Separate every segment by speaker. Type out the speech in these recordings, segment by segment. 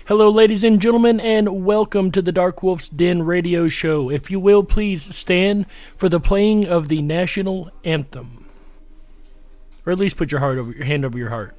Speaker 1: Hello, ladies and gentlemen, and welcome to the Dark Wolf's Den radio show. If you will, please stand for the playing of the National Anthem. Or at least put your hand over your heart.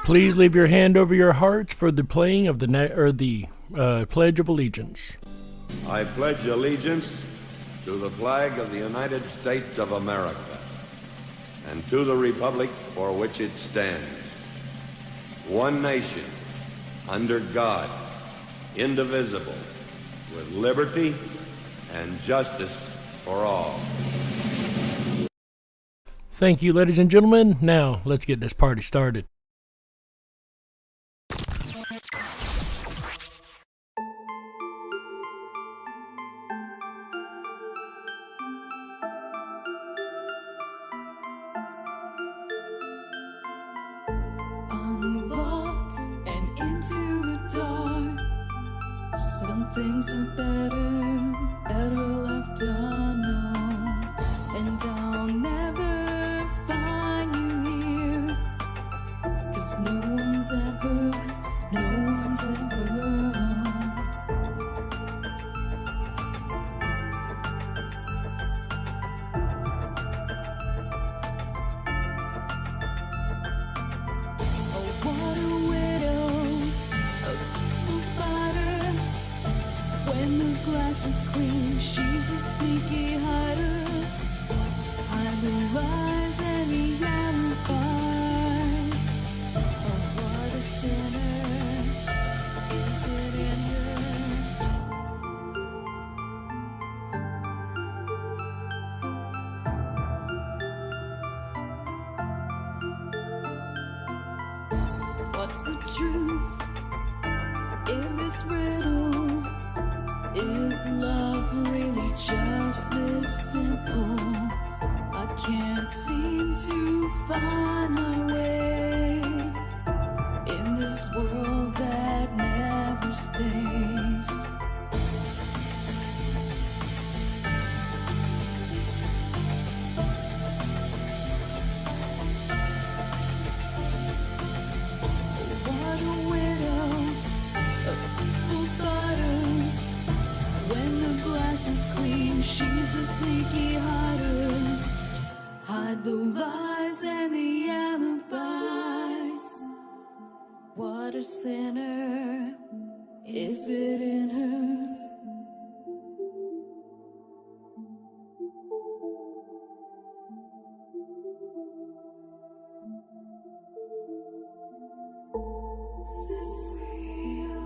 Speaker 1: Please leave your hand over your heart for the playing of the Pledge of Allegiance.
Speaker 2: I pledge allegiance to the flag of the United States of America and to the republic for which it stands, one nation, under God, indivisible, with liberty and justice for all.
Speaker 1: Thank you, ladies and gentlemen. Now, let's get this party started.
Speaker 3: Things are better left unknown, and I'll never find you here, 'cause no one's ever Oh, what a widow, a peaceful spider. When the glass is clean, she's a sneaky hider. Hide the lies and the alibis. Oh, what a sinner is it in her? What's the truth in this riddle? Is love really just this simple? I can't seem to find my way in this world that never stays. What a widow, a peaceful spider. When the glass is clean, she's a sneaky hider. Hide the lies and the alibis. What a sinner is it in her? Is this real?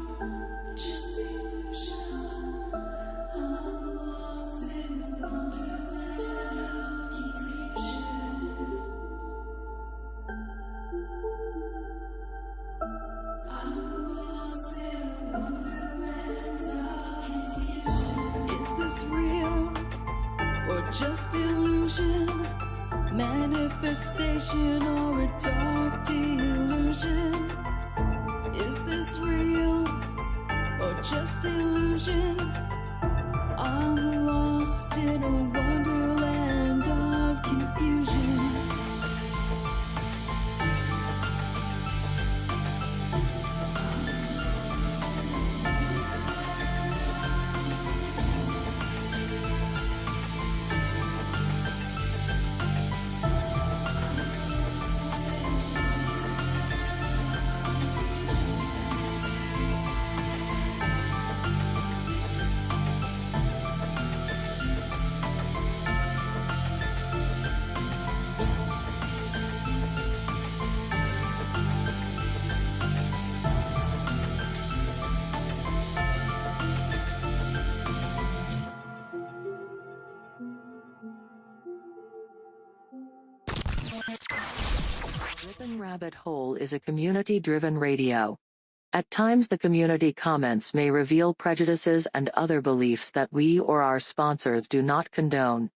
Speaker 3: Just illusion. I'm lost in wonderland of confusion. I'm lost in wonderland of confusion. Is this real or just illusion? Manifestation or a dark delusion? Is this real or just illusion? I'm lost in a wonderland of confusion.
Speaker 4: Ripon Rabbit Hole is a community-driven radio. At times the community comments may reveal prejudices and other beliefs that we or our sponsors do not condone.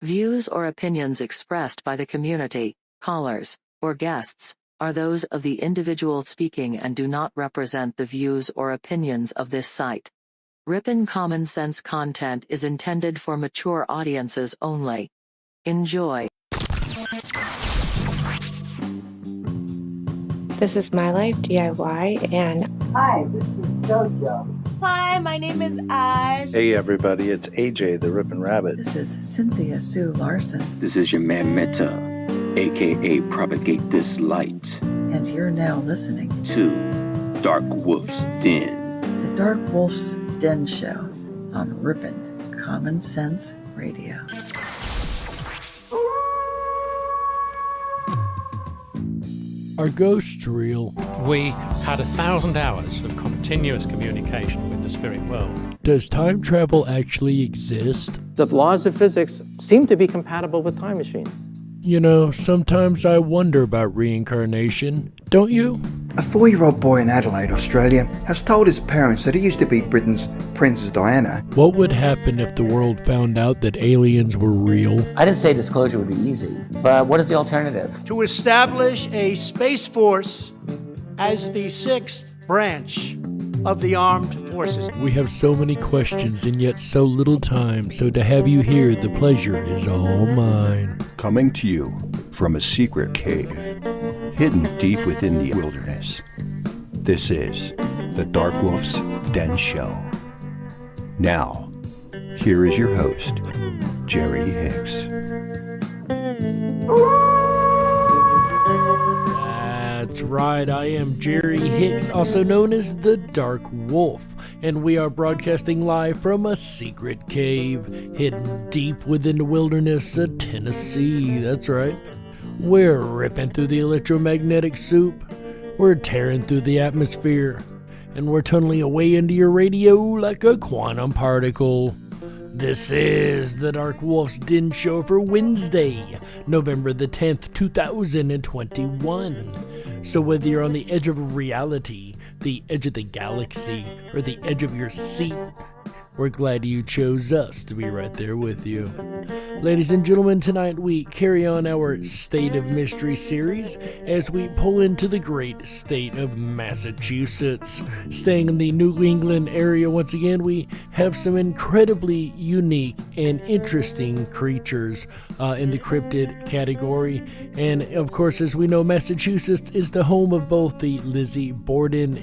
Speaker 4: Views or opinions expressed by the community, callers, or guests, are those of the individual speaking and do not represent the views or opinions of this site. Ripon Common Sense content is intended for mature audiences only. Enjoy.
Speaker 5: This is My Life DIY, and
Speaker 6: hi, this is JoJo.
Speaker 7: Hi, my name is Ash.
Speaker 8: Hey everybody, it's AJ the Ripon Rabbit.
Speaker 9: This is Cynthia Sue Larson.
Speaker 10: This is your man Meta, aka Propagate This Light.
Speaker 9: And you're now listening
Speaker 10: to Dark Wolf's Den.
Speaker 9: The Dark Wolf's Den Show on Ripon Common Sense Radio.
Speaker 1: Are ghosts real?
Speaker 11: We had 1,000 hours of continuous communication with the spirit world.
Speaker 1: Does time travel actually exist?
Speaker 12: The laws of physics seem to be compatible with time machines.
Speaker 1: You know, sometimes I wonder about reincarnation. Don't you?
Speaker 13: A 4-year-old boy in Adelaide, Australia, has told his parents that he used to be Britain's Princess Diana.
Speaker 1: What would happen if the world found out that aliens were real?
Speaker 14: I didn't say disclosure would be easy, but what is the alternative?
Speaker 15: To establish a space force as the 6th branch of the armed forces.
Speaker 1: We have so many questions and yet so little time, so to have you here, the pleasure is all mine.
Speaker 16: Coming to you from a secret cave, hidden deep within the wilderness. This is the Dark Wolf's Den Show. Now, here is your host, Jerry Hicks.
Speaker 1: That's right, I am Jerry Hicks, also known as the Dark Wolf, and we are broadcasting live from a secret cave hidden deep within the wilderness of Tennessee. That's right. We're ripping through the electromagnetic soup, we're tearing through the atmosphere, and we're tunneling away into your radio like a quantum particle. This is the Dark Wolf's Den Show for Wednesday, November the 10th, 2021. So whether you're on the edge of reality, the edge of the galaxy, or the edge of your seat, we're glad you chose us to be right there with you. Ladies and gentlemen, tonight we carry on our State of Mystery series as we pull into the great state of Massachusetts. Staying in the New England area once again, we have some incredibly unique and interesting creatures in the cryptid category. And of course, as we know, Massachusetts is the home of both the Lizzie Borden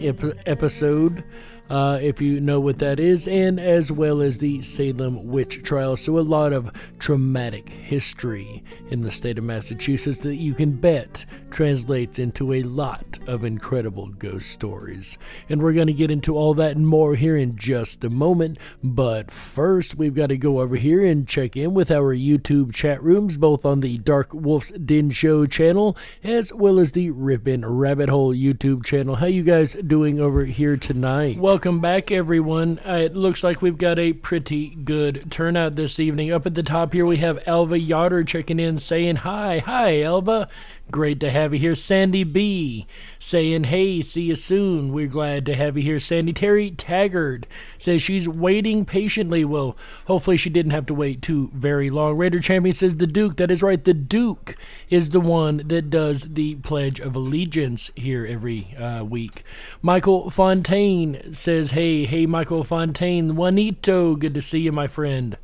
Speaker 1: episode, if you know what that is, and as well as the Salem witch trial. So a lot of traumatic history in the state of Massachusetts that you can bet translates into a lot of incredible ghost stories. And we're going to get into all that and more here in just a moment. But first, we've got to go over here and check in with our YouTube chat rooms, both on the Dark Wolf's Den Show channel, as well as the Ripon Rabbit Hole YouTube channel. How you guys doing over here tonight? Welcome back, everyone. It looks like we've got a pretty good turnout this evening. Up at the top here, we have Elva Yoder checking in, saying hi. Hi, Elva. Great to have you here. Sandy B saying, hey, see you soon. We're glad to have you here. Sandy Terry Taggart says she's waiting patiently. Well, hopefully she didn't have to wait too very long. Raider Champion says the Duke. That is right. The Duke is the one that does the Pledge of Allegiance here every week. Michael Fontaine says, hey, Michael Fontaine. Juanito, good to see you, my friend.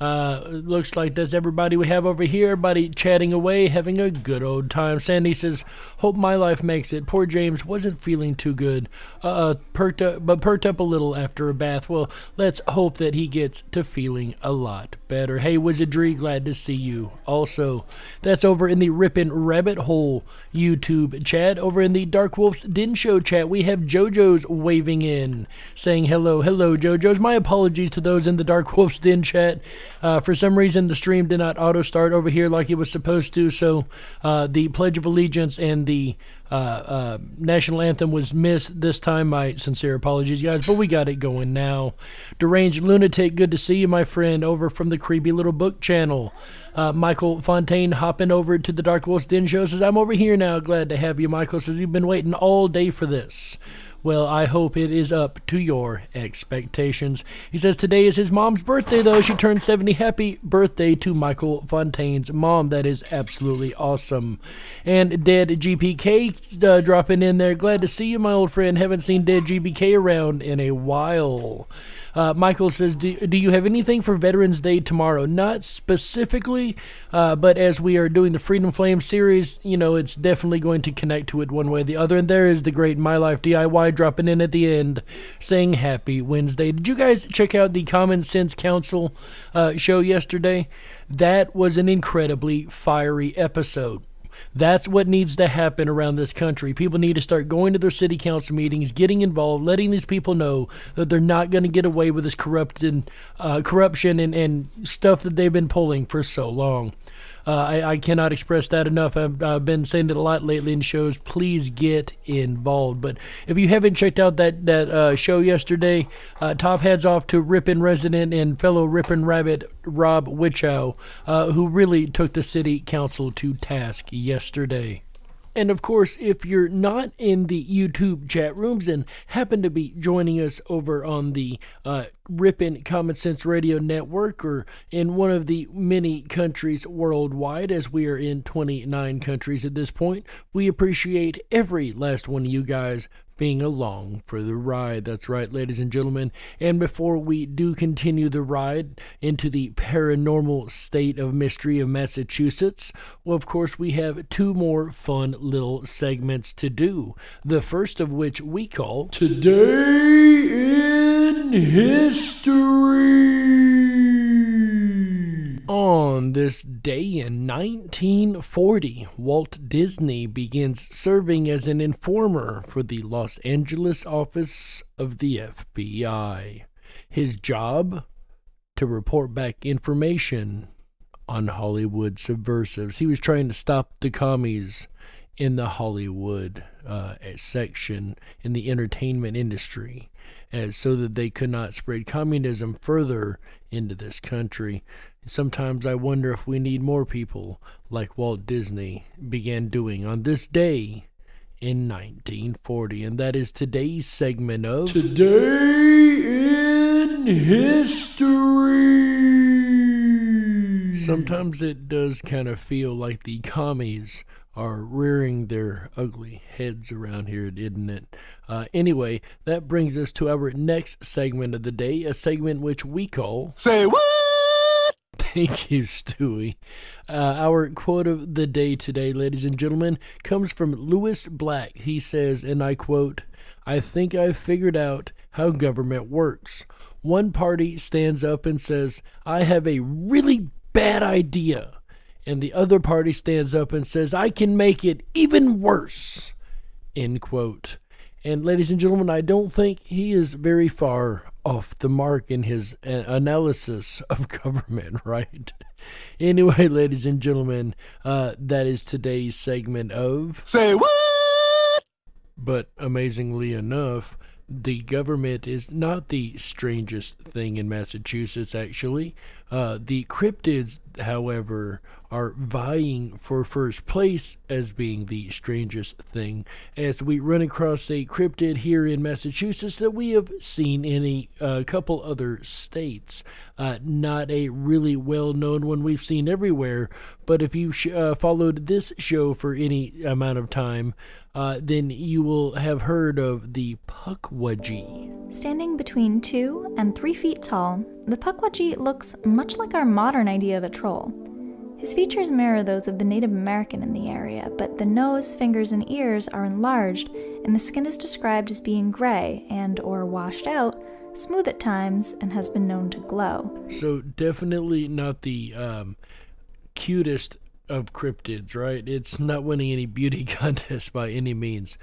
Speaker 1: Looks like that's everybody we have over here. Everybody chatting away, having a good old time. Sandy says, hope my life makes it. Poor James wasn't feeling too good. Perked up a little after a bath. Well, let's hope that he gets to feeling a lot better. Hey, Wizardry, glad to see you. Also, that's over in the Ripon Rabbit Hole YouTube chat. Over in the Dark Wolf's Den Show chat, we have JoJo's waving in, saying hello. Hello, JoJo's. My apologies to those in the Dark Wolf's Den chat. For some reason, the stream did not auto-start over here like it was supposed to, so the Pledge of Allegiance and the National Anthem was missed this time. My sincere apologies, guys, but we got it going now. Deranged Lunatic, good to see you, my friend, over from the Creepy Little Book channel. Michael Fontaine hopping over to the Dark Wolf's Den show says, I'm over here now. Glad to have you, Michael. Says, you've been waiting all day for this. Well, I hope it is up to your expectations. He says today is his mom's birthday, though. She turned 70. Happy birthday to Michael Fontaine's mom. That is absolutely awesome. And Dead GPK dropping in there. Glad to see you, my old friend. Haven't seen Dead GPK around in a while. Michael says, do you have anything for Veterans Day tomorrow? Not specifically, but as we are doing the Freedom Flame series, you know, it's definitely going to connect to it one way or the other. And there is the great My Life DIY dropping in at the end saying Happy Wednesday. Did you guys check out the Common Sense Council show yesterday? That was an incredibly fiery episode. That's what needs to happen around this country. People need to start going to their city council meetings, getting involved, letting these people know that they're not going to get away with this corruption and stuff that they've been pulling for so long. I cannot express that enough. I've been saying it a lot lately in shows. Please get involved. But if you haven't checked out that show yesterday, top hats off to Ripon resident and fellow Ripon Rabbit Rob Wichow, who really took the city council to task yesterday. And of course, if you're not in the YouTube chat rooms and happen to be joining us over on the Ripon Common Sense Radio Network or in one of the many countries worldwide, as we are in 29 countries at this point, we appreciate every last one of you guys being along for the ride. That's right, ladies and gentlemen. And before we do continue the ride into the paranormal state of mystery of Massachusetts, well, of course, we have two more fun little segments to do. The first of which we call Today in History. On this day in 1940, Walt Disney begins serving as an informer for the Los Angeles office of the FBI. His job? To report back information on Hollywood subversives. He was trying to stop the commies in the Hollywood section in the entertainment industry, so that they could not spread communism further into this country. Sometimes I wonder if we need more people like Walt Disney began doing on this day in 1940. And that is today's segment of Today in History. Sometimes it does kind of feel like the commies are rearing their ugly heads around here, didn't it? Anyway, that brings us to our next segment of the day, a segment which we call Say What? Thank you, Stewie. Our quote of the day today, ladies and gentlemen, comes from Lewis Black. He says, and I quote, I think I've figured out how government works. One party stands up and says, I have a really bad idea. And the other party stands up and says, I can make it even worse. End quote. And ladies and gentlemen, I don't think he is very far off the mark in his analysis of government, right? Anyway, ladies and gentlemen, that is today's segment of Say What? But amazingly enough, the government is not the strangest thing in Massachusetts, actually. The cryptids, however, are vying for first place as being the strangest thing, as we run across a cryptid here in Massachusetts that we have seen in a couple other states. Not a really well-known one we've seen everywhere, but if you followed this show for any amount of time, then you will have heard of the Pukwudgie.
Speaker 17: Standing between 2 and 3 feet tall, the Pukwudgie looks much like our modern idea of a troll. His features mirror those of the Native American in the area, but the nose, fingers, and ears are enlarged, and the skin is described as being gray and or washed out, smooth at times, and has been known to glow.
Speaker 1: So definitely not the cutest of cryptids, right? It's not winning any beauty contest by any means.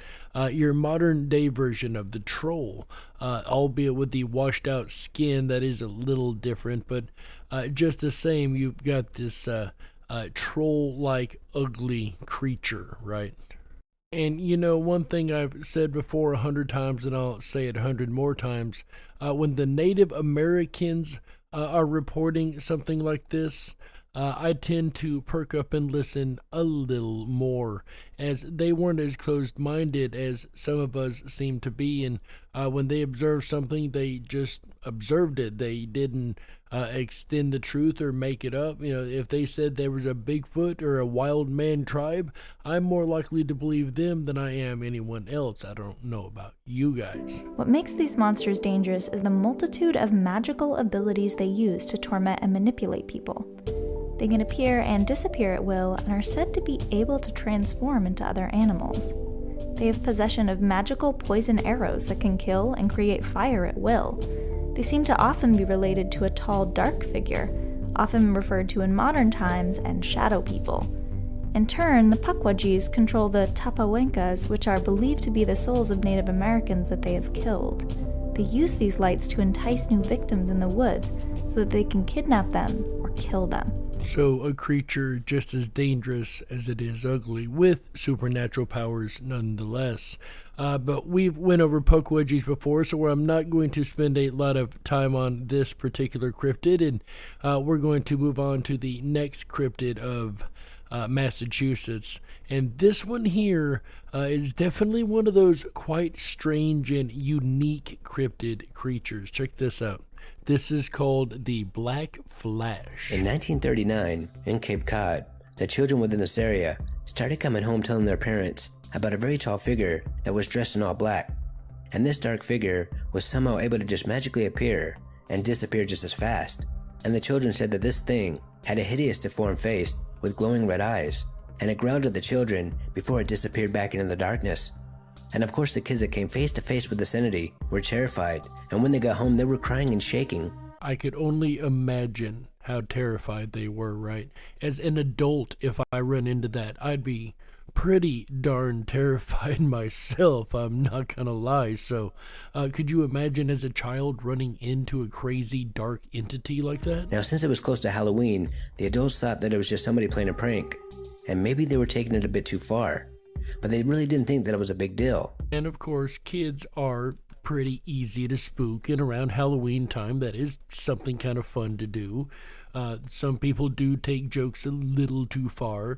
Speaker 1: Your modern day version of the troll, albeit with the washed out skin that is a little different, but just the same, you've got this troll-like ugly creature, right? And you know, one thing I've said before 100 times, and I'll say it 100 more times, when the Native Americans are reporting something like this, I tend to perk up and listen a little more, as they weren't as closed-minded as some of us seem to be, and when they observed something, they just observed it. They didn't extend the truth or make it up. You know, if they said there was a Bigfoot or a wild man tribe, I'm more likely to believe them than I am anyone else. I don't know about you guys.
Speaker 17: What makes these monsters dangerous is the multitude of magical abilities they use to torment and manipulate people. They can appear and disappear at will and are said to be able to transform into other animals. They have possession of magical poison arrows that can kill and create fire at will. They seem to often be related to a tall, dark figure, often referred to in modern times as shadow people. In turn, the Pukwudgies control the Tapawenkas, which are believed to be the souls of Native Americans that they have killed. They use these lights to entice new victims in the woods so that they can kidnap them or kill them.
Speaker 1: So a creature just as dangerous as it is ugly, with supernatural powers nonetheless. But we've went over Pukwudgies before, so I'm not going to spend a lot of time on this particular cryptid, and we're going to move on to the next cryptid of Massachusetts. And this one here is definitely one of those quite strange and unique cryptid creatures. Check this out. This is called the Black Flash.
Speaker 18: In 1939, in Cape Cod, the children within this area started coming home telling their parents about a very tall figure that was dressed in all black. And this dark figure was somehow able to just magically appear and disappear just as fast. And the children said that this thing had a hideous deformed face with glowing red eyes, and it growled at the children before it disappeared back into the darkness. And of course the kids that came face to face with this entity were terrified, and when they got home they were crying and shaking.
Speaker 1: I could only imagine how terrified they were, right? As an adult, if I run into that, I'd be pretty darn terrified myself, I'm not gonna lie. So could you imagine as a child running into a crazy dark entity like that?
Speaker 18: Now since it was close to Halloween, the adults thought that it was just somebody playing a prank, and maybe they were taking it a bit too far, but they really didn't think that it was a big deal.
Speaker 1: And of course, kids are pretty easy to spook, and around Halloween time that is something kind of fun to do. Some people do take jokes a little too far,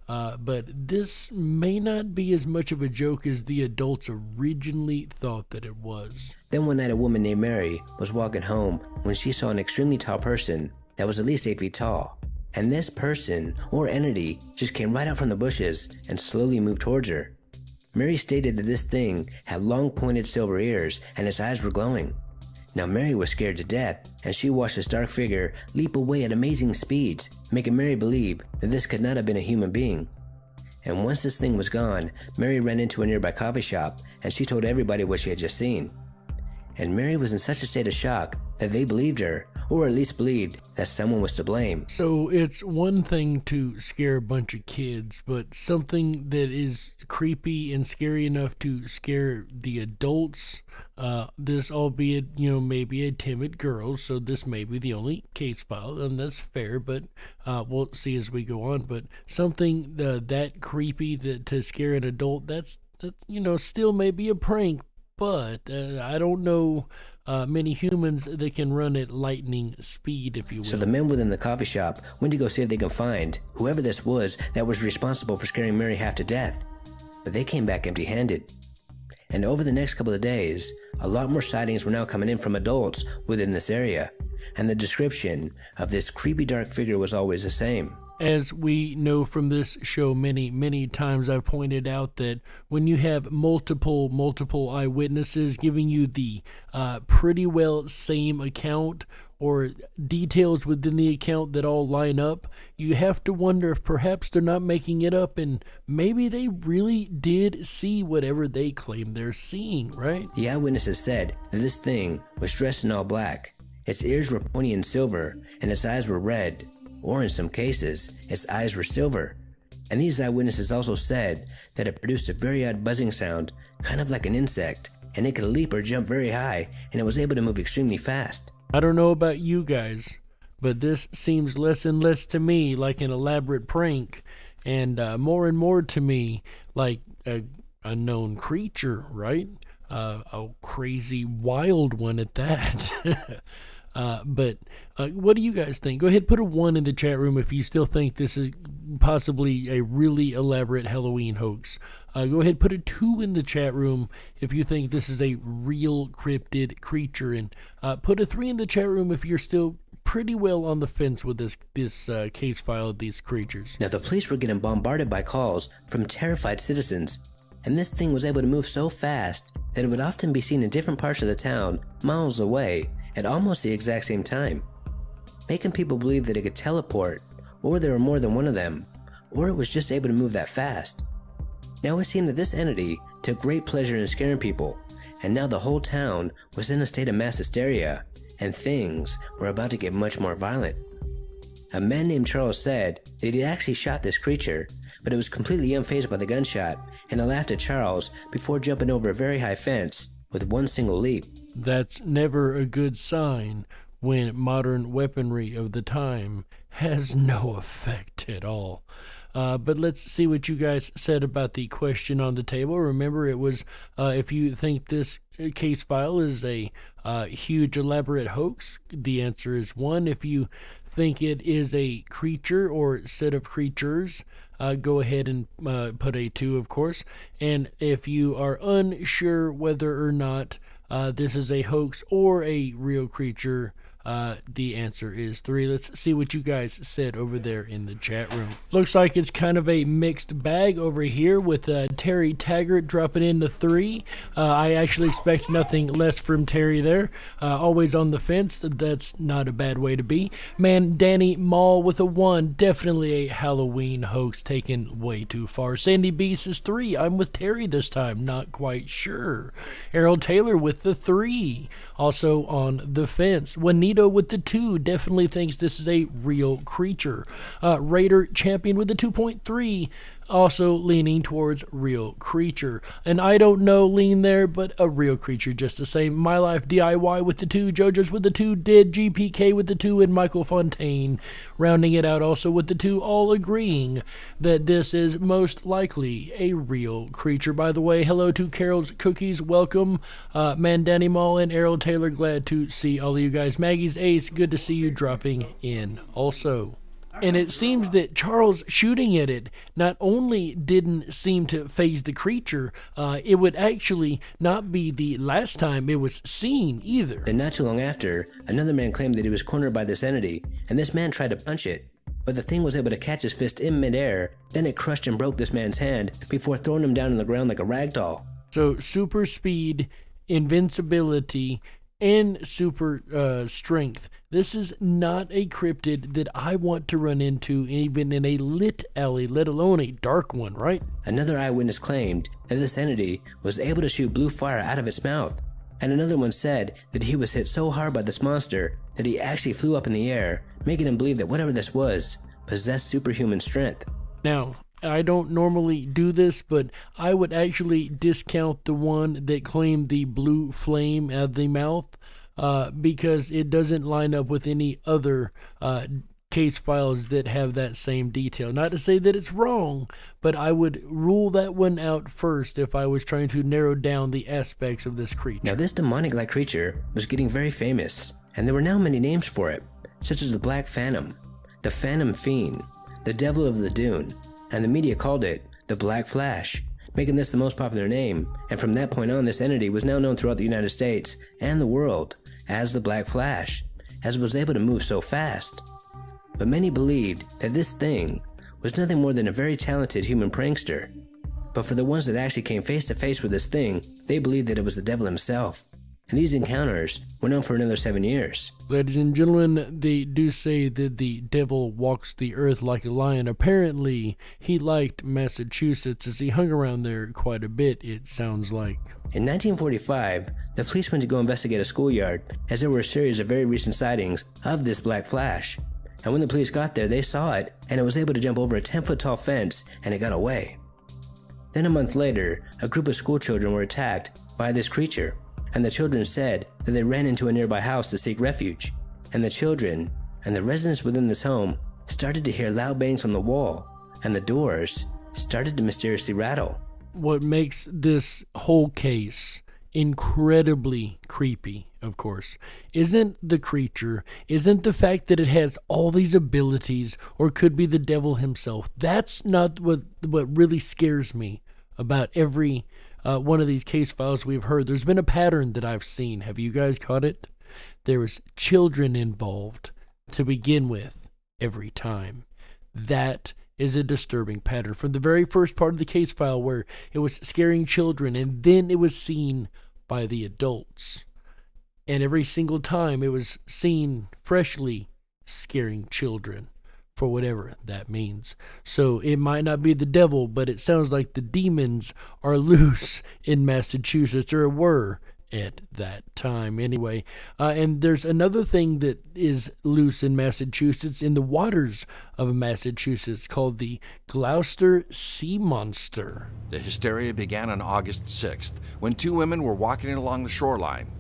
Speaker 1: but this may not be as much of a joke as the adults originally thought that it was.
Speaker 18: Then one night a woman named Mary was walking home when she saw an extremely tall person that was at least 8 feet tall. And this person, or entity, just came right out from the bushes and slowly moved towards her. Mary stated that this thing had long pointed silver ears and its eyes were glowing. Now Mary was scared to death, and she watched this dark figure leap away at amazing speeds, making Mary believe that this could not have been a human being. And once this thing was gone, Mary ran into a nearby coffee shop and she told everybody what she had just seen. And Mary was in such a state of shock that they believed her, or at least believed that someone was to blame.
Speaker 1: So it's one thing to scare a bunch of kids, but something that is creepy and scary enough to scare the adults, this albeit, you know, maybe a timid girl, so this may be the only case file, and that's fair, but we'll see as we go on. But something that creepy that to scare an adult, that's you know, still maybe a prank, but I don't know many humans that can run at lightning speed, if you will.
Speaker 18: So the men within the coffee shop went to go see if they can find whoever this was that was responsible for scaring Mary half to death. But they came back empty-handed. And over the next couple of days, a lot more sightings were now coming in from adults within this area. And the description of this creepy dark figure was always the same.
Speaker 1: As we know from this show many times, I've pointed out that when you have multiple eyewitnesses giving you the pretty well same account or details within the account that all line up, you have to wonder if perhaps they're not making it up and maybe they really did see whatever they claim they're seeing, right?
Speaker 18: The eyewitnesses said that this thing was dressed in all black. Its ears were pointy and silver, and its eyes were red, or in some cases, its eyes were silver. And these eyewitnesses also said that it produced a very odd buzzing sound, kind of like an insect, and it could leap or jump very high, and it was able to move extremely fast.
Speaker 1: I don't know about you guys, but this seems less and less to me like an elaborate prank, and more to me like a known creature, right? A crazy wild one at that. But what do you guys think? Go ahead, put a 1 in the chat room if you still think this is possibly a really elaborate Halloween hoax. Go ahead, put a 2 in the chat room if you think this is a real cryptid creature, and put a 3 in the chat room if you're still pretty well on the fence with this case file of these creatures.
Speaker 18: Now, the police were getting bombarded by calls from terrified citizens, and this thing was able to move so fast that it would often be seen in different parts of the town, miles away, at almost the exact same time, making people believe that it could teleport, or there were more than one of them, or it was just able to move that fast. Now it seemed that this entity took great pleasure in scaring people, and now the whole town was in a state of mass hysteria, and things were about to get much more violent. A man named Charles said that he actually shot this creature, but it was completely unfazed by the gunshot, and it laughed at Charles before jumping over a very high fence with one single leap.
Speaker 1: That's never a good sign when modern weaponry of the time has no effect at all. But let's see what you guys said about the question on the table. Remember, it was if you think this case file is a huge elaborate hoax, the answer is 1. If you think it is a creature or set of creatures, go ahead and put a 2, of course. And if you are unsure whether or not this is a hoax or a real creature, the answer is 3. Let's see what you guys said over there in the chat room. Looks like it's kind of a mixed bag over here with Terry Taggart dropping in the 3. I actually expect nothing less from Terry there. Always on the fence. That's not a bad way to be. Man, Danny Mall with a 1. Definitely a Halloween hoax taken way too far. Sandy Beast is 3. I'm with Terry this time. Not quite sure. Errol Taylor with the 3. Also on the fence. Juanito with the 2 definitely thinks this is a real creature. Raider Champion with the 2.3 also leaning towards real creature. And I don't know lean there, but a real creature just the same. My Life DIY with the 2, JoJo's with the 2, Did GPK with the 2, and Michael Fontaine rounding it out also with the 2, all agreeing that this is most likely a real creature. By the way, hello to Carol's Cookies, welcome. Man Danny Mall and Errol Taylor, glad to see all of you guys. Maggie's Ace, good to see you dropping in also. And it seems that Charles shooting at it not only didn't seem to faze the creature, it would actually not be the last time it was seen either.
Speaker 18: Then not too long after, another man claimed that he was cornered by this entity, and this man tried to punch it, but the thing was able to catch his fist in midair. Then it crushed and broke this man's hand before throwing him down on the ground like a rag doll.
Speaker 1: So super speed, invincibility, and super strength. This is not a cryptid that I want to run into even in a lit alley, let alone a dark one, right?
Speaker 18: Another eyewitness claimed that this entity was able to shoot blue fire out of its mouth, and another one said that he was hit so hard by this monster that he actually flew up in the air, making him believe that whatever this was possessed superhuman strength.
Speaker 1: Now, I don't normally do this, but I would actually discount the one that claimed the blue flame out of the mouth because it doesn't line up with any other case files that have that same detail. Not to say that it's wrong, but I would rule that one out first if I was trying to narrow down the aspects of this creature.
Speaker 18: Now, this demonic-like creature was getting very famous, and there were now many names for it, such as the Black Phantom, the Phantom Fiend, the Devil of the Dune, and the media called it the Black Flash, making this the most popular name, and from that point on, this entity was now known throughout the United States and the world as the Black Flash, as it was able to move so fast. But many believed that this thing was nothing more than a very talented human prankster. But for the ones that actually came face to face with this thing, they believed that it was the devil himself. And these encounters went on for another 7 years.
Speaker 1: Ladies and gentlemen, they do say that the devil walks the earth like a lion. Apparently, he liked Massachusetts as he hung around there quite a bit, it sounds like.
Speaker 18: In 1945, the police went to go investigate a schoolyard as there were a series of very recent sightings of this Black Flash. and when the police got there, they saw it, and it was able to jump over a 10-foot tall fence, and it got away. Then a month later, a group of school children were attacked by this creature, and the children said that they ran into a nearby house to seek refuge, and the children and the residents within this home started to hear loud bangs on the wall, and the doors started to mysteriously rattle.
Speaker 1: What makes this whole case incredibly creepy, of course, isn't the creature, isn't the fact that it has all these abilities or could be the devil himself. That's not what really scares me about every one of these case files we've heard. There's been a pattern that I've seen. Have you guys caught it? There was children involved to begin with every time. That is a disturbing pattern from the very first part of the case file, where it was scaring children and then it was seen by the adults. And every single time it was seen freshly scaring children, for whatever that means. So it might not be the devil, but it sounds like the demons are loose in Massachusetts, or were at that time anyway. And there's another thing that is loose in Massachusetts, in the waters of Massachusetts, called the Gloucester Sea Monster.
Speaker 19: The hysteria began on August 6th, when two women were walking along the shoreline.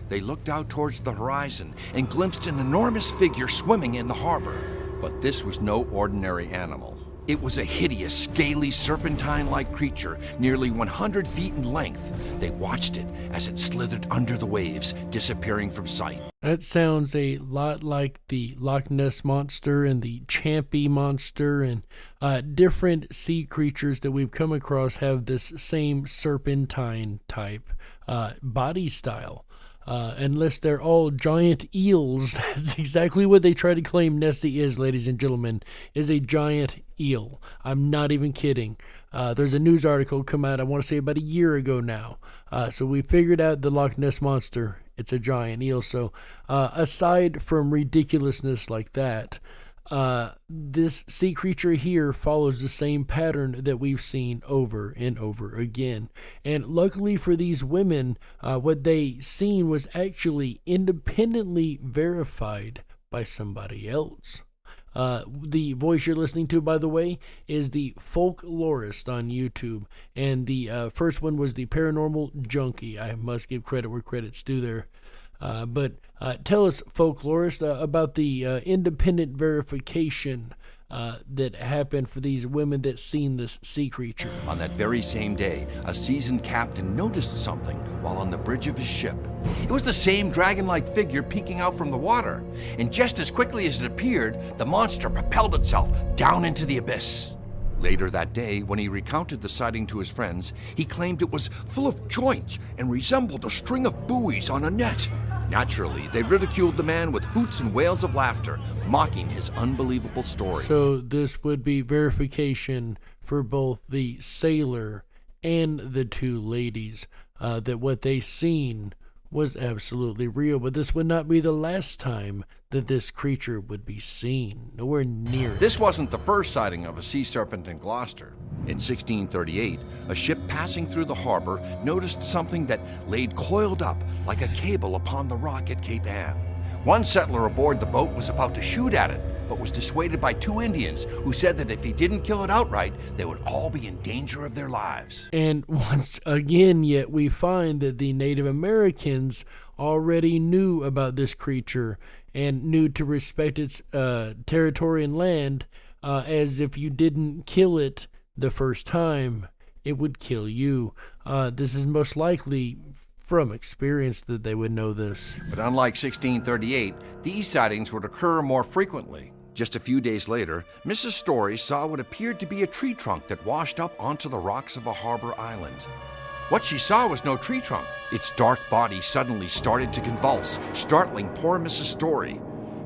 Speaker 19: They looked out towards the horizon and glimpsed an enormous figure swimming in the harbor. But this was no ordinary animal. It was a hideous, scaly, serpentine-like creature, nearly 100 feet in length. They watched it as it slithered under the waves, disappearing from sight.
Speaker 1: That sounds a lot like the Loch Ness Monster and the Champy Monster, and different sea creatures that we've come across have this same serpentine type body style. Unless they're all giant eels. That's exactly what they try to claim Nessie is, ladies and gentlemen, is a giant eel. I'm not even kidding. There's a news article come out, I want to say about a year ago now. So we figured out the Loch Ness Monster. It's a giant eel. So aside from ridiculousness like that, this sea creature here follows the same pattern that we've seen over and over again. And luckily for these women, what they seen was actually independently verified by somebody else. The voice you're listening to, by the way, is the folklorist on YouTube, and the first one was the paranormal junkie. I must give credit where credit's due there. But tell us, folklorist, about the independent verification that happened for these women that seen this sea creature.
Speaker 19: On that very same day, a seasoned captain noticed something while on the bridge of his ship. It was the same dragon-like figure peeking out from the water, and just as quickly as it appeared, the monster propelled itself down into the abyss. Later that day, when he recounted the sighting to his friends, he claimed it was full of joints and resembled a string of buoys on a net. Naturally, they ridiculed the man with hoots and wails of laughter, mocking his unbelievable story.
Speaker 1: So this would be verification for both the sailor and the two ladies, that what they seen was absolutely real. But this would not be the last time that this creature would be seen. Nowhere near it.
Speaker 19: This wasn't the first sighting of a sea serpent in Gloucester. In 1638, a ship passing through the harbor noticed something that laid coiled up like a cable upon the rock at Cape Ann. One settler aboard the boat was about to shoot at it, but was dissuaded by two Indians who said that if he didn't kill it outright, they would all be in danger of their lives.
Speaker 1: And once again, yet we find that the Native Americans already knew about this creature and knew to respect its territory and land, as if you didn't kill it the first time, it would kill you. This is most likely from experience that they would know this.
Speaker 19: But unlike 1638, these sightings would occur more frequently. Just a few days later, Mrs. Story saw what appeared to be a tree trunk that washed up onto the rocks of a harbor island. What she saw was no tree trunk. Its dark body suddenly started to convulse, startling poor Mrs. Story.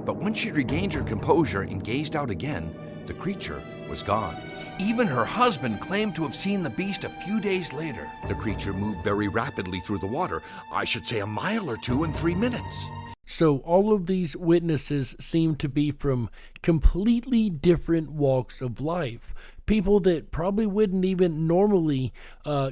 Speaker 19: But when she regained her composure and gazed out again, the creature was gone. Even her husband claimed to have seen the beast a few days later. The creature moved very rapidly through the water, I should say a mile or two in 3 minutes.
Speaker 1: So all of these witnesses seem to be from completely different walks of life. people that probably wouldn't even normally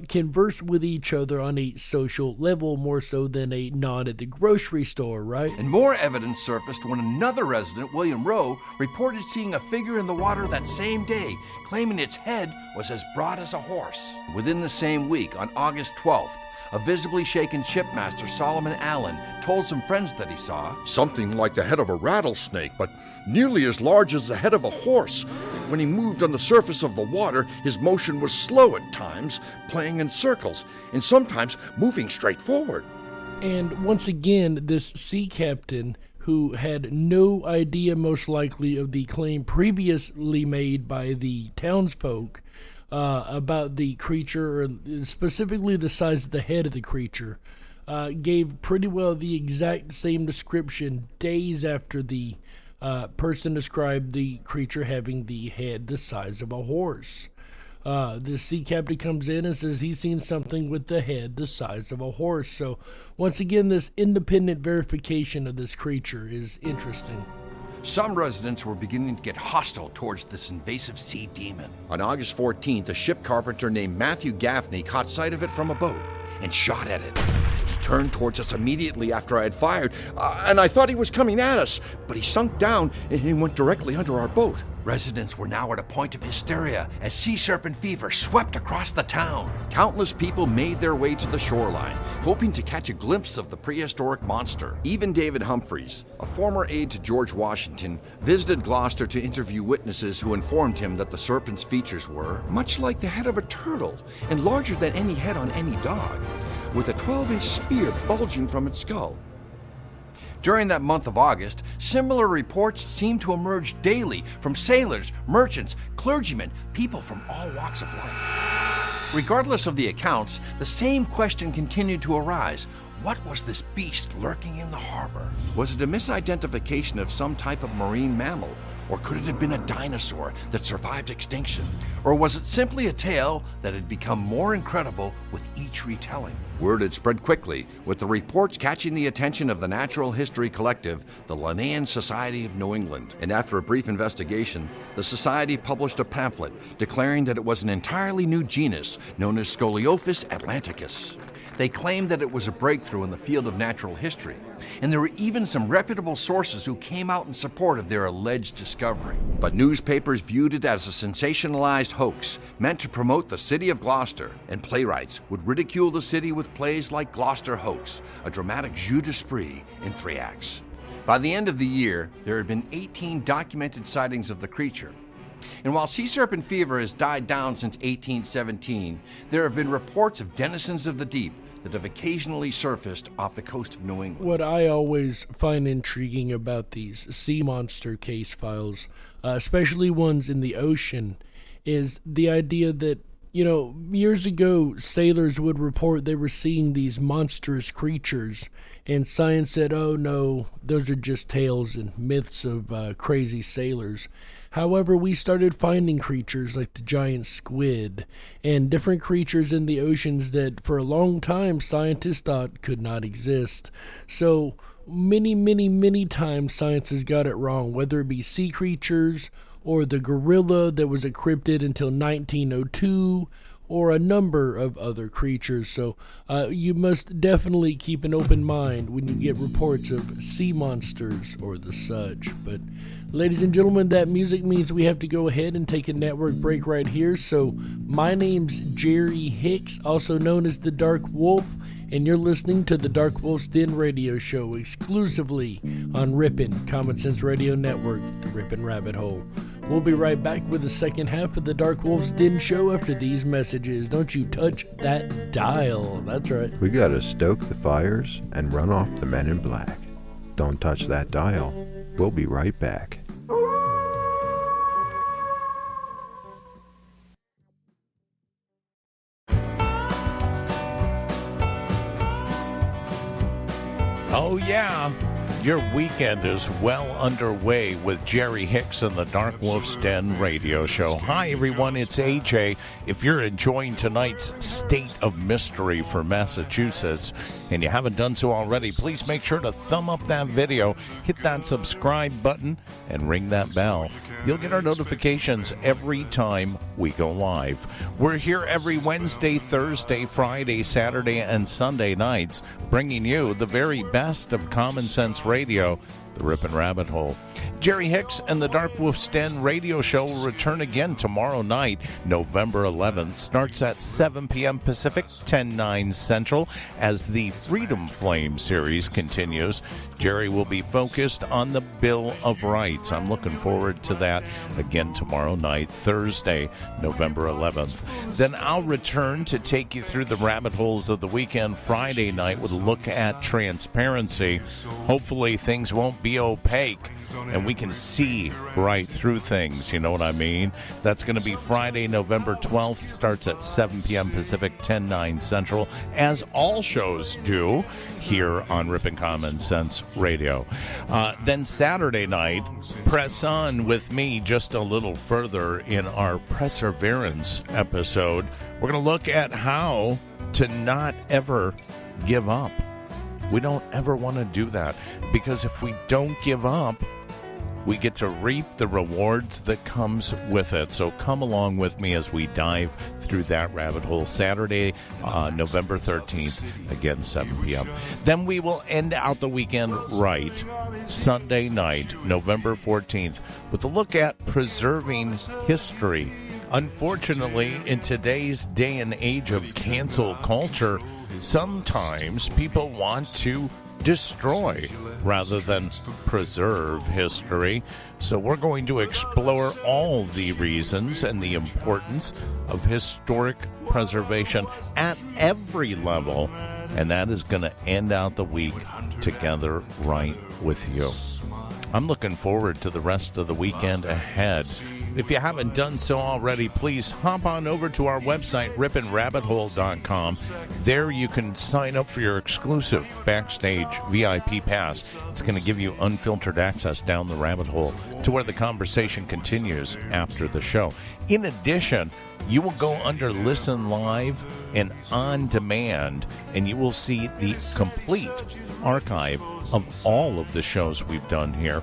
Speaker 1: converse with each other on a social level, more so than a nod at the grocery store, right?
Speaker 19: And more evidence surfaced when another resident, William Rowe, reported seeing a figure in the water that same day, claiming its head was as broad as a horse. Within the same week, on August 12th, a visibly shaken shipmaster, Solomon Allen, told some friends that he saw
Speaker 20: something like the head of a rattlesnake, but nearly as large as the head of a horse. When he moved on the surface of the water, his motion was slow at times, playing in circles, and sometimes moving straight forward.
Speaker 1: And once again, this sea captain, who had no idea most likely of the claim previously made by the townsfolk, about the creature, or specifically the size of the head of the creature, gave pretty well the exact same description days after the person described the creature having the head the size of a horse. The sea captain comes in and says he's seen something with the head the size of a horse. So once again, this independent verification of this creature is interesting.
Speaker 19: Some residents were beginning to get hostile towards this invasive sea demon.
Speaker 20: On August 14th, a ship carpenter named Matthew Gaffney caught sight of it from a boat and shot at it. He turned towards us immediately after I had fired, and I thought he was coming at us, but he sunk down and went directly under our boat.
Speaker 19: Residents were now at a point of hysteria as sea serpent fever swept across the town.
Speaker 20: Countless people made their way to the shoreline, hoping to catch a glimpse of the prehistoric monster. Even David Humphreys, a former aide to George Washington, visited Gloucester to interview witnesses who informed him that the serpent's features were much like the head of a turtle and larger than any head on any dog, with a 12-inch spear bulging from its skull.
Speaker 19: During that month of August, similar reports seemed to emerge daily from sailors, merchants, clergymen, people from all walks of life. Regardless of the accounts, the same question continued to arise. What was this beast lurking in the harbor?
Speaker 20: Was it a misidentification of some type of marine mammal? Or could it have been a dinosaur that survived extinction?
Speaker 19: Or was it simply a tale that had become more incredible with each retelling?
Speaker 20: Word had spread quickly, with the reports catching the attention of the Natural History Collective, the Linnean Society of New England. And after a brief investigation, the society published a pamphlet declaring that it was an entirely new genus known as Scoliophis atlanticus.
Speaker 19: They claimed that it was a breakthrough in the field of natural history, and there were even some reputable sources who came out in support of their alleged discovery.
Speaker 20: But newspapers viewed it as a sensationalized hoax meant to promote the city of Gloucester, and playwrights would ridicule the city with plays like Gloucester Hoax, a dramatic jeu d'esprit in 3 acts.
Speaker 19: By the end of the year, there had been 18 documented sightings of the creature. And while sea serpent fever has died down since 1817, there have been reports of denizens of the deep that have occasionally surfaced off the coast of New England.
Speaker 1: What I always find intriguing about these sea monster case files, especially ones in the ocean, is the idea that, you know, years ago, sailors would report they were seeing these monstrous creatures, and science said, oh no, those are just tales and myths of crazy sailors. However, we started finding creatures like the giant squid and different creatures in the oceans that for a long time scientists thought could not exist. So many times science has got it wrong, whether it be sea creatures or the gorilla that was a cryptid until 1902, or a number of other creatures. So you must definitely keep an open mind when you get reports of sea monsters or the such. But ladies and gentlemen, that music means we have to go ahead and take a network break right here. So my name's Jerry Hicks, also known as the Dark Wolf, and you're listening to the Dark Wolf's Den radio show exclusively on Ripon, Common Sense Radio Network, the Ripon Rabbit Hole. We'll be right back with the second half of the Dark Wolf's Den show after these messages. Don't you touch that dial. That's right.
Speaker 16: We gotta stoke the fires and run off the men in black. Don't touch that dial. We'll be right back.
Speaker 21: Oh yeah, your weekend is well underway with Jerry Hicks and the Dark Wolf's Den radio show. Hi everyone, it's AJ. If you're enjoying tonight's State of Mystery for Massachusetts and you haven't done so already, please make sure to thumb up that video, hit that subscribe button, and ring that bell. You'll get our notifications every time we go live. We're here every Wednesday, Thursday, Friday, Saturday, and Sunday nights, bringing you the very best of common sense radio, the Ripon Rabbit Hole. Jerry Hicks and the Dark Wolf's Den radio show will return again tomorrow night, November 11th. Starts at 7 p.m. Pacific, 10/9 Central. As the Freedom Flame series continues, Jerry will be focused on the Bill of Rights. I'm looking forward to that again tomorrow night, Thursday, November 11th. Then I'll return to take you through the rabbit holes of the weekend Friday night with a look at transparency. Hopefully things won't be opaque and we can see right through things, you know what I mean? That's going to be Friday, November 12th. Starts at 7 p.m. Pacific, 10/9 Central, as all shows do here on Ripon Common Sense Radio. Then Saturday night, press on with me just a little further in our Perseverance episode. We're going to look at how to not ever give up. We don't ever want to do that, because if we don't give up, we get to reap the rewards that comes with it. So come along with me as we dive through that rabbit hole. Saturday, November 13th, again, 7 p.m. Then we will end out the weekend right, Sunday night, November 14th, with a look at preserving history. Unfortunately, in today's day and age of cancel culture, sometimes people want to destroy rather than preserve history. So we're going to explore all the reasons and the importance of historic preservation at every level, and that is going to end out the week together right with you. I'm looking forward to the rest of the weekend ahead. If you haven't done so already, please hop on over to our website, riponrabbithole.com. There you can sign up for your exclusive Backstage VIP pass. It's going to give you unfiltered access down the rabbit hole to where the conversation continues after the show. In addition, you will go under Listen Live and On Demand, and you will see the complete archive of all of the shows we've done here,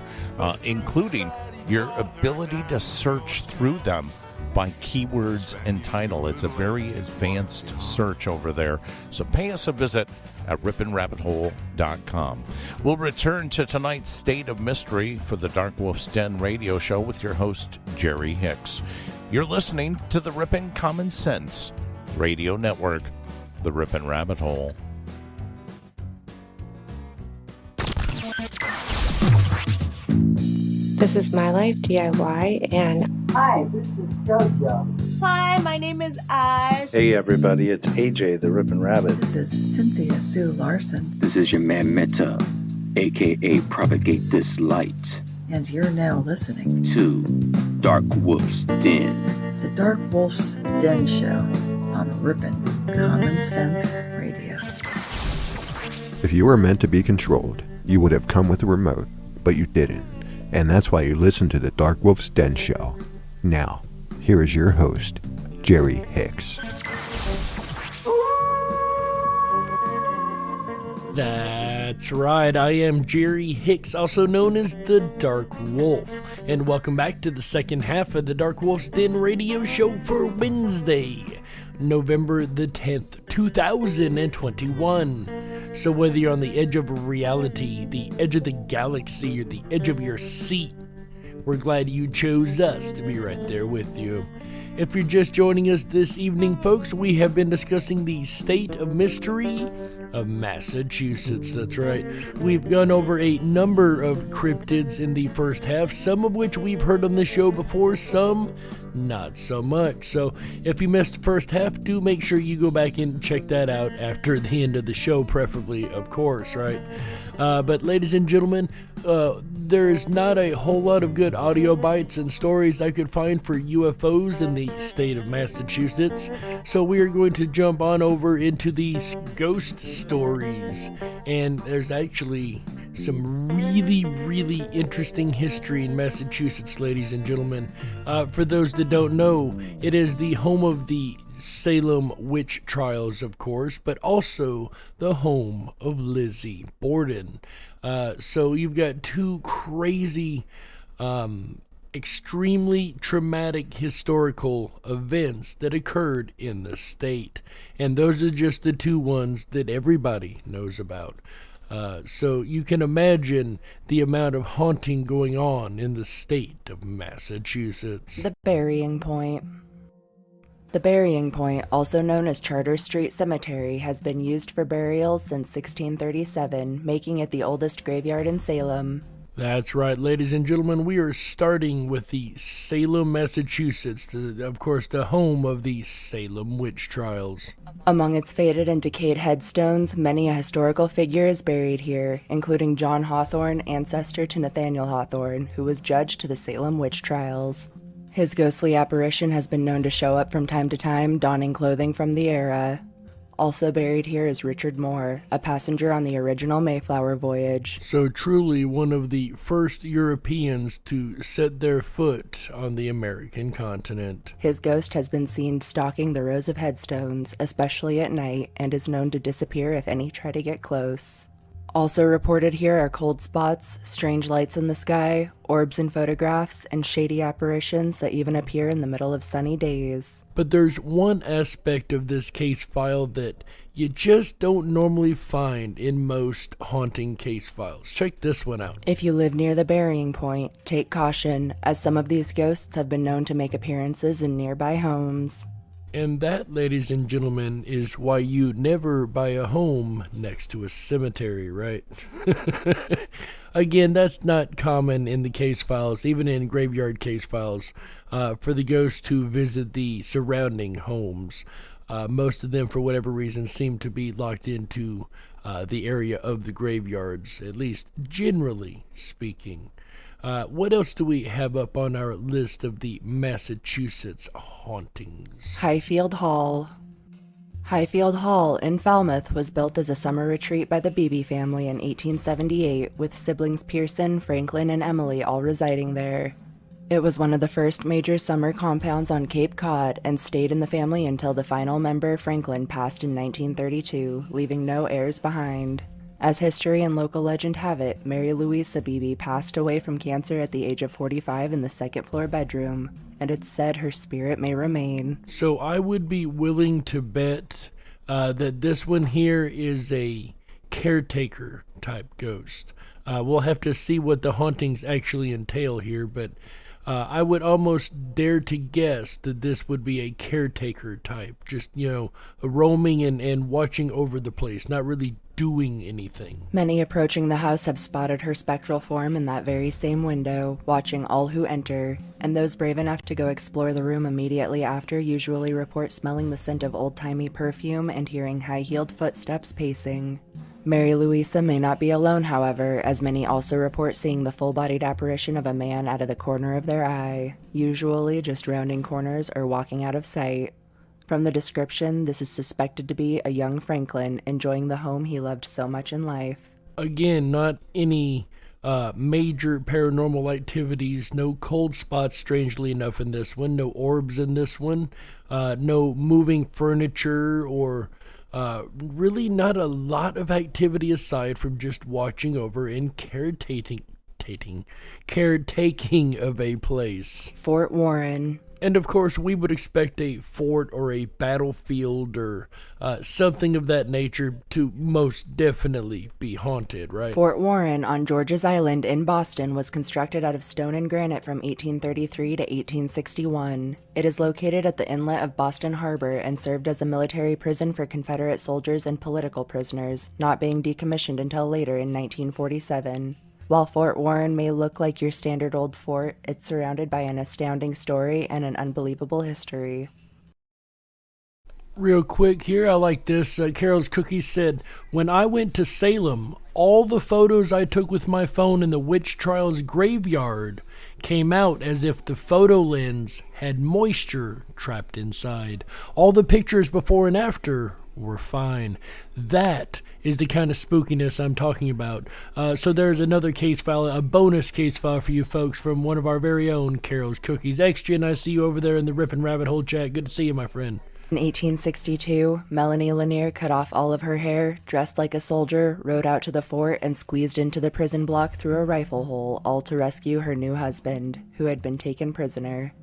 Speaker 21: including your ability to search through them by keywords and title. It's a very advanced search over there. So pay us a visit at riponrabbithole.com. We'll return to tonight's State of Mystery for the Dark Wolf's Den radio show with your host, Jerry Hicks. You're listening to the Ripon Common Sense Radio Network, the Ripon Rabbit Hole.
Speaker 5: This is My Life DIY, and
Speaker 6: Hi, this is JoJo.
Speaker 7: Hi, my name is Ash.
Speaker 8: Hey everybody, it's AJ the Ripon Rabbit.
Speaker 9: This is Cynthia Sue Larson.
Speaker 10: This is your man Meta, aka Propagate This Light.
Speaker 9: And you're now listening
Speaker 10: to Dark Wolf's Den.
Speaker 9: The Dark Wolf's Den Show on Ripon Common Sense Radio.
Speaker 16: If you were meant to be controlled, you would have come with a remote, but you didn't. And that's why you listen to the Dark Wolf's Den Show. Now, here is your host, Jerry Hicks.
Speaker 1: That's right, I am Jerry Hicks, also known as the Dark Wolf, and welcome back to the second half of the Dark Wolf's Den radio show for Wednesday, November the 10th, 2021. So whether you're on the edge of reality, the edge of the galaxy, or the edge of your seat, we're glad you chose us to be right there with you. If you're just joining us this evening, folks, we have been discussing the state of mystery of Massachusetts. That's right. We've gone over a number of cryptids in the first half, some of which we've heard on the show before, some not so much. So if you missed the first half, do make sure you go back and check that out after the end of the show, preferably, of course, right? But ladies and gentlemen, there is not a whole lot of good audio bites and stories I could find for UFOs in the state of Massachusetts, so we are going to jump on over into these ghost stories. And there's actually some really, really interesting history in Massachusetts, ladies and gentlemen. For those that don't know, it is the home of the Salem witch trials, of course, but also the home of Lizzie Borden. So you've got two crazy extremely traumatic historical events that occurred in the state. And those are just the two ones that everybody knows about. So you can imagine the amount of haunting going on in the state of Massachusetts.
Speaker 2: The Burying Point. The Burying Point, also known as Charter Street Cemetery, has been used for burials since 1637, making it the oldest graveyard in Salem.
Speaker 1: That's right, ladies and gentlemen. We are starting with the Salem, Massachusetts, of course, the home of the Salem witch trials.
Speaker 2: Among its faded and decayed headstones, many a historical figure is buried here, including John Hawthorne, ancestor to Nathaniel Hawthorne, who was judge to the Salem witch trials. His ghostly apparition has been known to show up from time to time, donning clothing from the era. Also buried here is Richard Moore, a passenger on the original Mayflower voyage.
Speaker 1: So truly one of the first Europeans to set their foot on the American continent.
Speaker 2: His ghost has been seen stalking the rows of headstones, especially at night, and is known to disappear if any try to get close. Also reported here are cold spots, strange lights in the sky, orbs in photographs, and shady apparitions that even appear in the middle of sunny days.
Speaker 1: But there's one aspect of this case file that you just don't normally find in most haunting case files. Check this one out.
Speaker 2: If you live near the Burying Point, take caution, as some of these ghosts have been known to make appearances in nearby homes.
Speaker 1: And that, ladies and gentlemen, is why you never buy a home next to a cemetery, right? Again, that's not common in the case files, even in graveyard case files, for the ghosts to visit the surrounding homes. Most of them, for whatever reason, seem to be locked into the area of the graveyards, at least generally speaking. What else do we have up on our list of the Massachusetts hauntings?
Speaker 2: Highfield Hall. Highfield Hall in Falmouth was built as a summer retreat by the Beebe family in 1878, with siblings Pearson, Franklin, and Emily all residing there. It was one of the first major summer compounds on Cape Cod and stayed in the family until the final member, Franklin, passed in 1932, leaving no heirs behind. As history and local legend have it, Mary Louisa Beebe passed away from cancer at the age of 45 in the second-floor bedroom, and it's said her spirit may remain.
Speaker 1: So I would be willing to bet that this one here is a caretaker-type ghost. We'll have to see what the hauntings actually entail here, but I would almost dare to guess that this would be a caretaker type, just, roaming and watching over the place, not really doing anything.
Speaker 2: Many approaching the house have spotted her spectral form in that very same window, watching all who enter, and those brave enough to go explore the room immediately after usually report smelling the scent of old-timey perfume and hearing high-heeled footsteps pacing. Mary Louisa may not be alone, however, as many also report seeing the full-bodied apparition of a man out of the corner of their eye, usually just rounding corners or walking out of sight. From the description, this is suspected to be a young Franklin enjoying the home he loved so much in life.
Speaker 1: Again, not any major paranormal activities, no cold spots, strangely enough, in this one, no orbs in this one, no moving furniture, or really not a lot of activity aside from just watching over and caretaking of a place.
Speaker 2: Fort Warren.
Speaker 1: And of course, we would expect a fort or a battlefield or something of that nature to most definitely be haunted, right?
Speaker 2: Fort Warren on George's Island in Boston was constructed out of stone and granite from 1833 to 1861. It is located at the inlet of Boston Harbor and served as a military prison for Confederate soldiers and political prisoners, not being decommissioned until later in 1947. While Fort Warren may look like your standard old fort, it's surrounded by an astounding story and an unbelievable history.
Speaker 1: Real quick here, I like this. Carol's Cookies said, when I went to Salem, all the photos I took with my phone in the witch trials graveyard came out as if the photo lens had moisture trapped inside. All the pictures before and after were fine. That is the kind of spookiness I'm talking about. So there's another case file, a bonus case file for you folks from one of our very own Carol's Cookies. Extra, and I see you over there in the Ripon Rabbit Hole chat. Good to see you, my friend.
Speaker 2: In 1862, Melanie Lanier cut off all of her hair, dressed like a soldier, rode out to the fort, and squeezed into the prison block through a rifle hole, all to rescue her new husband, who had been taken prisoner.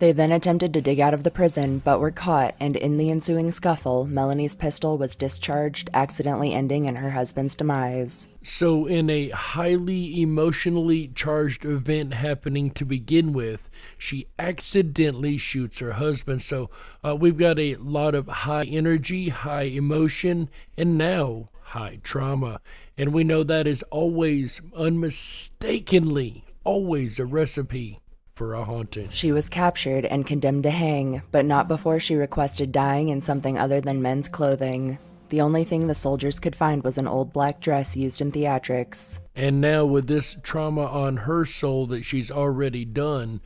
Speaker 2: They then attempted to dig out of the prison, but were caught, and in the ensuing scuffle, Melanie's pistol was discharged, accidentally ending in her husband's demise.
Speaker 1: So in a highly emotionally charged event happening to begin with, she accidentally shoots her husband. So we've got a lot of high energy, high emotion, and now high trauma. And we know that is always, unmistakably, always a recipe for a haunting.
Speaker 2: She was captured and condemned to hang, but not before she requested dying in something other than men's clothing. The only thing the soldiers could find was an old black dress used in theatrics.
Speaker 1: And now with this trauma on her soul that she's already done,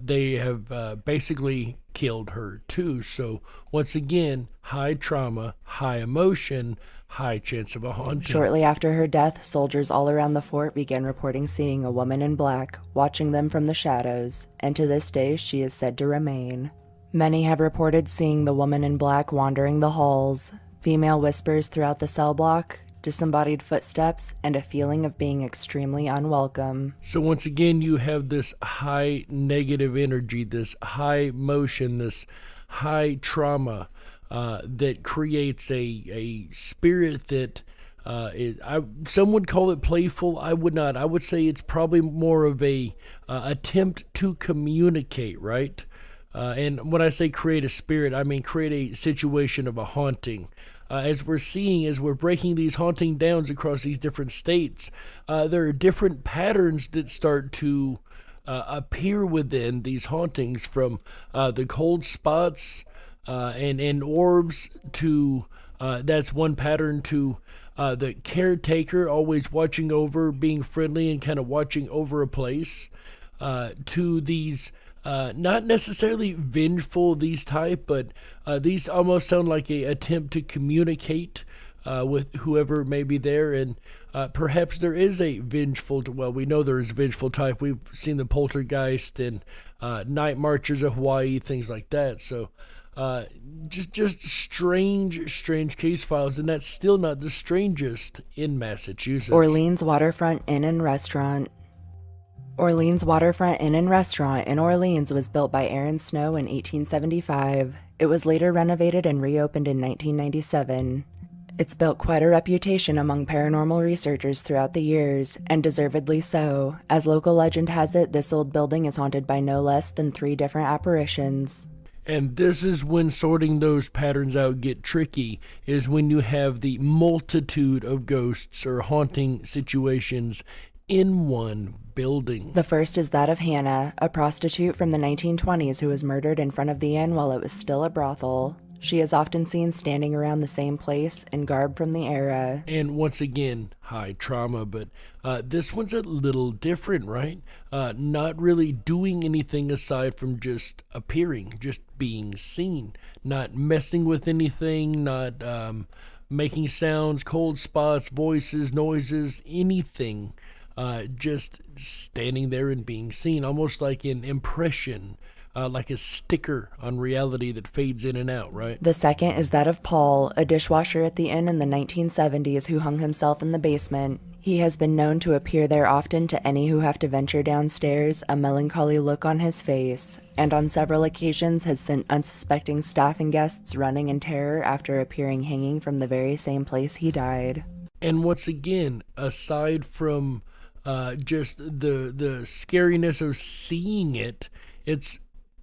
Speaker 1: they have basically killed her too. So once again, high trauma, high emotion, high chance of a haunting.
Speaker 2: Shortly after her death, soldiers all around the fort began reporting seeing a woman in black, watching them from the shadows, and to this day she is said to remain. Many have reported seeing the woman in black wandering the halls, female whispers throughout the cell block, disembodied footsteps, and a feeling of being extremely unwelcome.
Speaker 1: So once again, you have this high negative energy, this high motion, this high trauma that creates a spirit that some would call it playful. I would not. I would say it's probably more of a attempt to communicate, right? And when I say create a spirit, I mean create a situation of a haunting. As we're breaking these haunting downs across these different states, there are different patterns that start to appear within these hauntings, from the cold spots and orbs to that's one pattern, to the caretaker always watching over, being friendly and kind of watching over a place, to these not necessarily vengeful, these type, but these almost sound like a attempt to communicate with whoever may be there. And perhaps there is a vengeful, well, we know there is vengeful type. We've seen the poltergeist and night marchers of Hawaii, things like that. So just strange case files, and that's still not the strangest in Massachusetts.
Speaker 2: Orleans Waterfront Inn and Restaurant. Orleans Waterfront Inn and Restaurant in Orleans was built by Aaron Snow in 1875. It was later renovated and reopened in 1997. It's built quite a reputation among paranormal researchers throughout the years, and deservedly so. As local legend has it, this old building is haunted by no less than 3 different apparitions.
Speaker 1: And this is when sorting those patterns out get tricky, is when you have the multitude of ghosts or haunting situations in one building.
Speaker 2: The first is that of Hannah, a prostitute from the 1920s who was murdered in front of the inn while it was still a brothel. She is often seen standing around the same place in garb from the era.
Speaker 1: And once again, high trauma, but this one's a little different, right? Not really doing anything aside from just appearing, just being seen, not messing with anything, not making sounds, cold spots, voices, noises, anything. Just standing there and being seen, almost like an impression, like a sticker on reality that fades in and out, right?
Speaker 2: The second is that of Paul, a dishwasher at the inn in the 1970s who hung himself in the basement. He has been known to appear there often to any who have to venture downstairs, a melancholy look on his face, and on several occasions has sent unsuspecting staff and guests running in terror after appearing hanging from the very same place he died.
Speaker 1: And once again, aside from just the scariness of seeing it, it's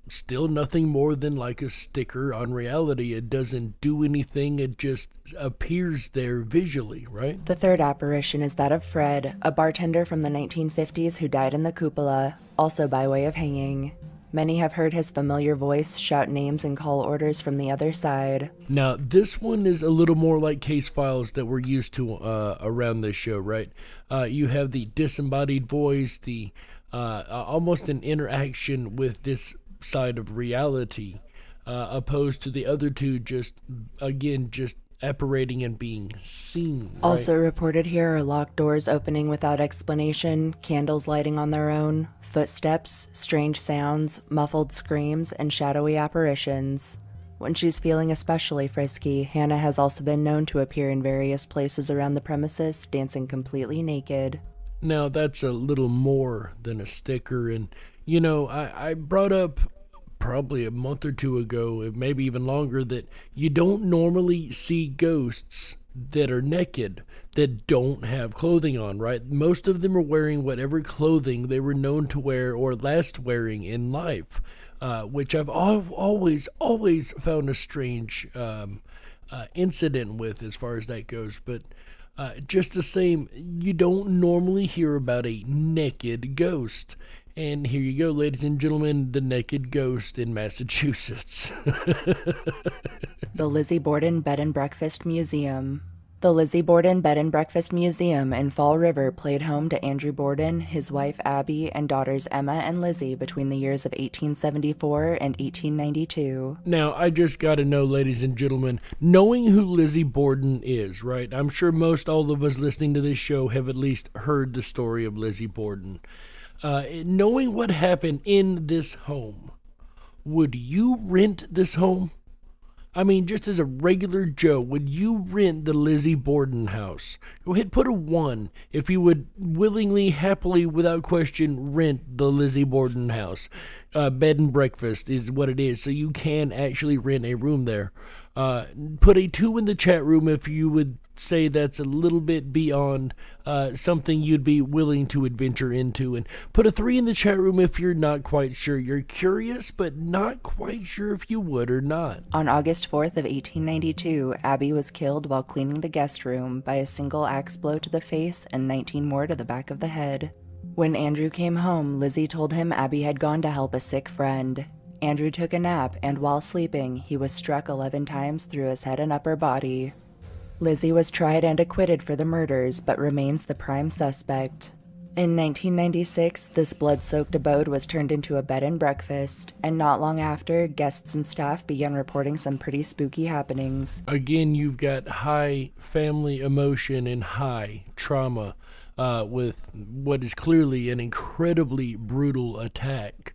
Speaker 1: still nothing more than like a sticker on reality. It doesn't do anything, it just appears there visually, right?
Speaker 2: The third apparition is that of Fred, a bartender from the 1950s who died in the cupola, also by way of hanging. Many have heard his familiar voice shout names and call orders from the other side.
Speaker 1: Now, this one is a little more like case files that we're used to around this show, right? You have the disembodied voice, the almost an interaction with this side of reality, opposed to the other two just apparating and being seen. Right?
Speaker 2: Also reported here are locked doors opening without explanation, candles lighting on their own, footsteps, strange sounds, muffled screams, and shadowy apparitions. When she's feeling especially frisky, Hannah has also been known to appear in various places around the premises, dancing completely naked.
Speaker 1: Now, that's a little more than a sticker, and, you know, I brought up probably a month or two ago, maybe even longer, that you don't normally see ghosts that are naked, that don't have clothing on, right? Most of them are wearing whatever clothing they were known to wear or last wearing in life, which I've always found a strange incident with as far as that goes. But just the same, you don't normally hear about a naked ghost. And here you go, ladies and gentlemen, the naked ghost in Massachusetts.
Speaker 2: The Lizzie Borden Bed and Breakfast Museum. The Lizzie Borden Bed and Breakfast Museum in Fall River played home to Andrew Borden, his wife Abby, and daughters Emma and Lizzie between the years of 1874 and 1892.
Speaker 1: Now, I just gotta know, ladies and gentlemen, knowing who Lizzie Borden is, right? I'm sure most all of us listening to this show have at least heard the story of Lizzie Borden. Knowing what happened in this home, would you rent this home? I mean, just as a regular Joe, would you rent the Lizzie Borden house? Go ahead, put a 1 if you would willingly, happily, without question, rent the Lizzie Borden house. Bed and breakfast is what it is, so you can actually rent a room there. Put a 2 in the chat room if you would say that's a little bit beyond something you'd be willing to adventure into, and put a 3 in the chat room if you're not quite sure. You're curious, but not quite sure if you would or not.
Speaker 2: On August 4th of 1892, Abby was killed while cleaning the guest room by a single axe blow to the face and 19 more to the back of the head. When Andrew came home, Lizzie told him Abby had gone to help a sick friend. Andrew took a nap, and while sleeping, he was struck 11 times through his head and upper body. Lizzie was tried and acquitted for the murders, but remains the prime suspect. In 1996, this blood-soaked abode was turned into a bed and breakfast, and not long after, guests and staff began reporting some pretty spooky happenings.
Speaker 1: Again, you've got high family emotion and high trauma with what is clearly an incredibly brutal attack.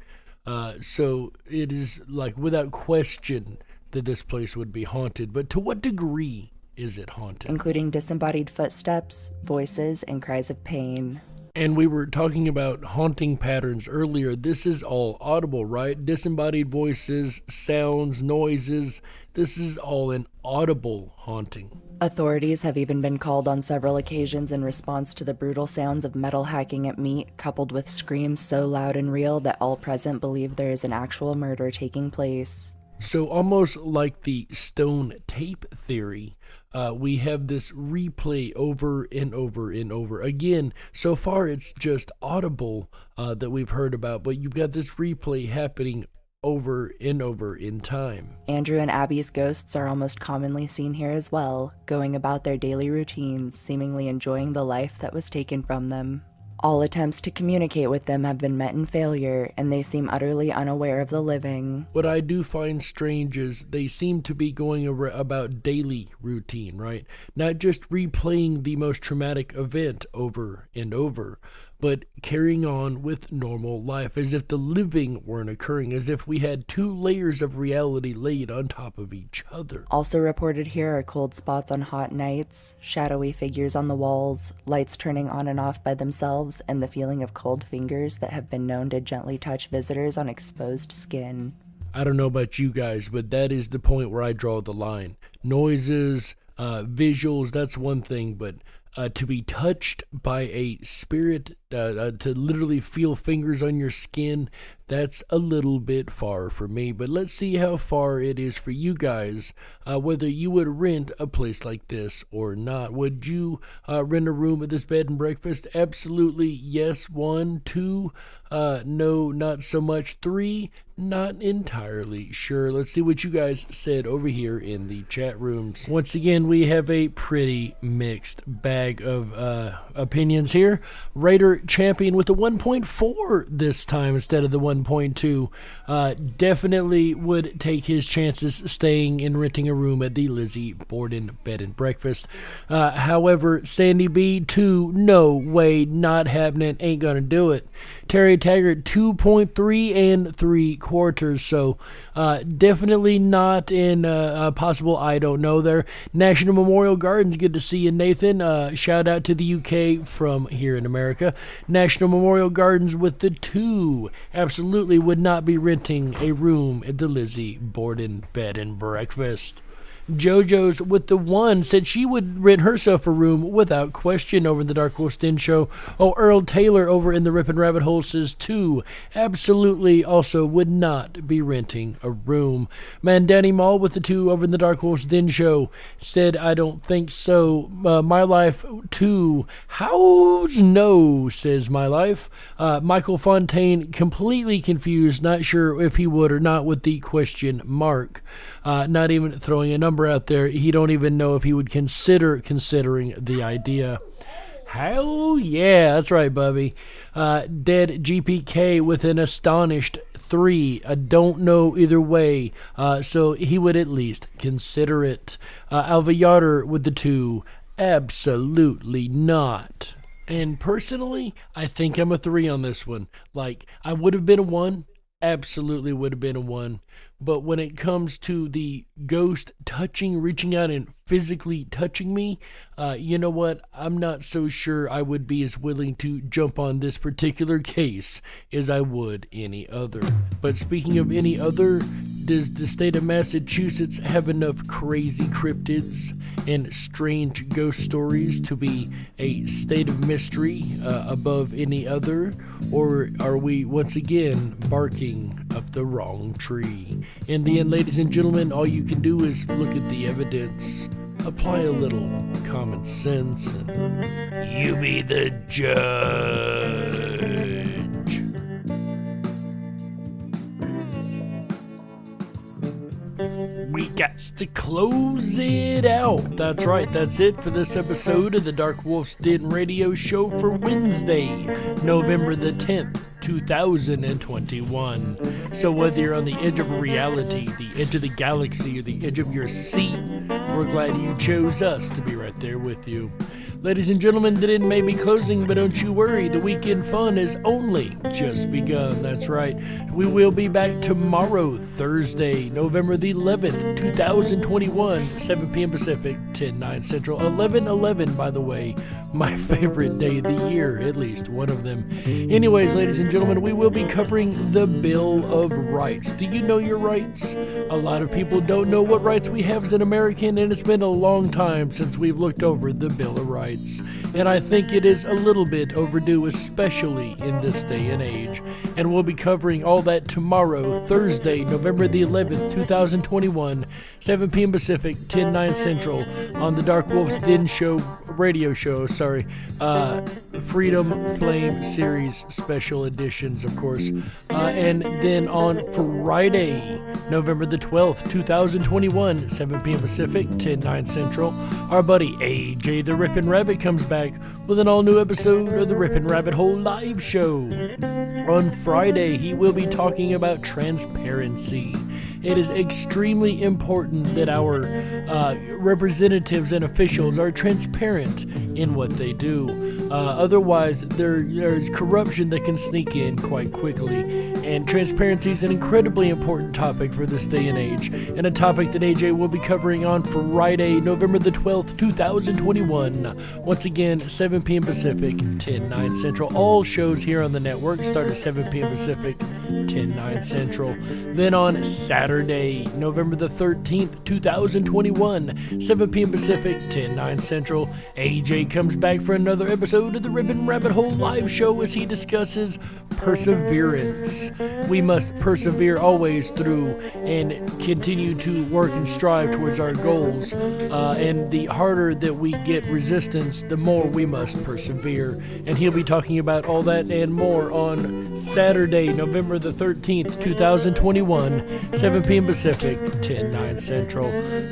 Speaker 1: So it is like without question that this place would be haunted. But to what degree is it haunted?
Speaker 2: Including disembodied footsteps, voices, and cries of pain.
Speaker 1: And we were talking about haunting patterns earlier. This is all audible, right? Disembodied voices, sounds, noises. This is all an audible haunting.
Speaker 2: Authorities have even been called on several occasions in response to the brutal sounds of metal hacking at meat, coupled with screams so loud and real that all present believe there is an actual murder taking place.
Speaker 1: So almost like the stone tape theory, we have this replay over and over and over. Again, so far it's just audible that we've heard about, but you've got this replay happening over and over in time.
Speaker 2: Andrew and Abby's ghosts are almost commonly seen here as well, going about their daily routines, seemingly enjoying the life that was taken from them. All attempts to communicate with them have been met in failure, and they seem utterly unaware of the living.
Speaker 1: What I do find strange is they seem to be going about daily routine, right? Not just replaying the most traumatic event over and over, but carrying on with normal life, as if the living weren't occurring, as if we had 2 layers of reality laid on top of each other.
Speaker 2: Also reported here are cold spots on hot nights, shadowy figures on the walls, lights turning on and off by themselves, and the feeling of cold fingers that have been known to gently touch visitors on exposed skin.
Speaker 1: I don't know about you guys, but that is the point where I draw the line. Noises, visuals, that's one thing, but to be touched by a spirit, to literally feel fingers on your skin, that's a little bit far for me. But let's see how far it is for you guys, whether you would rent a place like this or not. Would you rent a room at this bed and breakfast? Absolutely yes. 1, 2, no, not so much. 3, not entirely sure. Let's see what you guys said over here in the chat rooms. Once again, we have a pretty mixed bag of opinions here. Writer our champion with a 1.4 this time instead of the 1.2. Definitely would take his chances staying and renting a room at the Lizzie Borden Bed and Breakfast. However, Sandy B, 2, no way, not happening, ain't gonna do it. Terry Taggart, 2.3 and 3/4. So definitely not in a possible I don't know there. National Memorial Gardens, good to see you, Nathan. Shout out to the UK from here in America. National Memorial Gardens with the 2. Absolutely would not be renting a room at the Lizzie Borden Bed and Breakfast. JoJo's with the 1 said she would rent herself a room without question over the Dark Wolf's Den show. Oh, Earl Taylor over in the Ripon Rabbit Hole says 2. Absolutely also would not be renting a room. Mandani Mall with the 2 over in the Dark Wolf's Den show said I don't think so. My Life 2. How's no, says My Life. Michael Fontaine completely confused, not sure if he would or not with the question mark. Not even throwing a number out there. He don't even know if he would considering the idea. Hell yeah, that's right, Bubby. Dead GPK with an astonished 3. I don't know either way, so he would at least consider it. Alva Yoder with the 2. Absolutely not. And personally, I think I'm a 3 on this one. Like, I would have been a 1. Absolutely would have been a 1. But when it comes to the ghost reaching out and physically touching me, you know what? I'm not so sure I would be as willing to jump on this particular case as I would any other. But speaking of any other, does the state of Massachusetts have enough crazy cryptids and strange ghost stories to be a state of mystery above any other? Or are we once again barking up the wrong tree? In the end, ladies and gentlemen, all you can do is look at the evidence, apply a little common sense, and you be the judge. We got to close it out. That's right, that's it for this episode of the Dark Wolf's Den Radio Show for Wednesday, November the 10th, 2021. So whether you're on the edge of reality, the edge of the galaxy, or the edge of your seat, we're glad you chose us to be right there with you. Ladies and gentlemen, the den may be closing, but don't you worry, the weekend fun has only just begun. That's right. We will be back tomorrow, Thursday, November the 11th, 2021, 7 p.m. Pacific, 10/9 Central, 11/11, by the way, my favorite day of the year, at least one of them. Anyways, ladies and gentlemen, we will be covering the Bill of Rights. Do you know your rights? A lot of people don't know what rights we have as an American, and it's been a long time since we've looked over the Bill of Rights. And I think it is a little bit overdue, especially in this day and age. And we'll be covering all that tomorrow, Thursday, November the 11th, 2021, 7 p.m. Pacific, 10/9 Central, on the Dark Wolf's Den Show, radio show, Freedom Flame Series Special Editions, of course. And then on Friday, November the 12th, 2021, 7 p.m. Pacific, 10/9 Central, our buddy AJ the Ripon Rabbit comes back with an all-new episode of the Ripon Rabbit Hole live show. On Friday, he will be talking about transparency. It is extremely important that our representatives and officials are transparent in what they do. Otherwise, there's corruption that can sneak in quite quickly. And transparency is an incredibly important topic for this day and age, and a topic that AJ will be covering on Friday, November the 12th, 2021. Once again, 7 p.m. Pacific, 10/9 Central. All shows here on the network start at 7 p.m. Pacific, 10/9 Central. Then on Saturday, November the 13th, 2021, 7 p.m. Pacific, 10/9 Central, AJ comes back for another episode of the Ripon Rabbit Hole live show as he discusses perseverance. We must persevere always through and continue to work and strive towards our goals. And the harder that we get resistance, the more we must persevere. And he'll be talking about all that and more on Saturday, November November the 13th, 2021, 7 p.m. Pacific, 10/9 Central.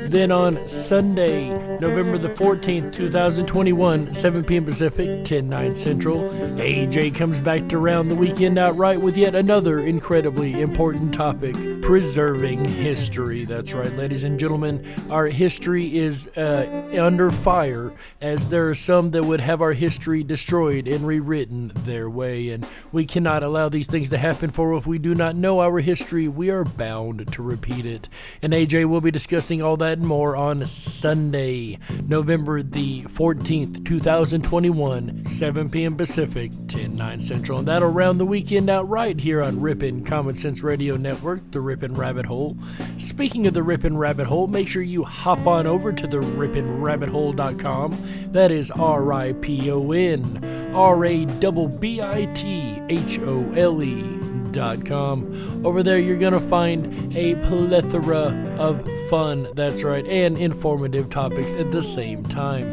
Speaker 1: Then on Sunday, November the 14th, 2021, 7 p.m. Pacific, 10/9 Central, AJ comes back to round the weekend out right with yet another incredibly important topic, preserving history. That's right, ladies and gentlemen, our history is under fire, as there are some that would have our history destroyed and rewritten their way, and we cannot allow these things to happen, for if we do not know our history, we are bound to repeat it. And AJ will be discussing all that and more on Sunday, November the 14th, 2021, 7 p.m. Pacific, 10/9 Central, and that'll round the weekend out right here on Ripon Common Sense Radio Network, the Ripon Rabbit Hole. Speaking of the Ripon Rabbit Hole, make sure you hop on over to the riponrabbithole.com. That is RIPONRABBITHOLE.com. Over there you're going to find a plethora of fun, that's right, and informative topics at the same time.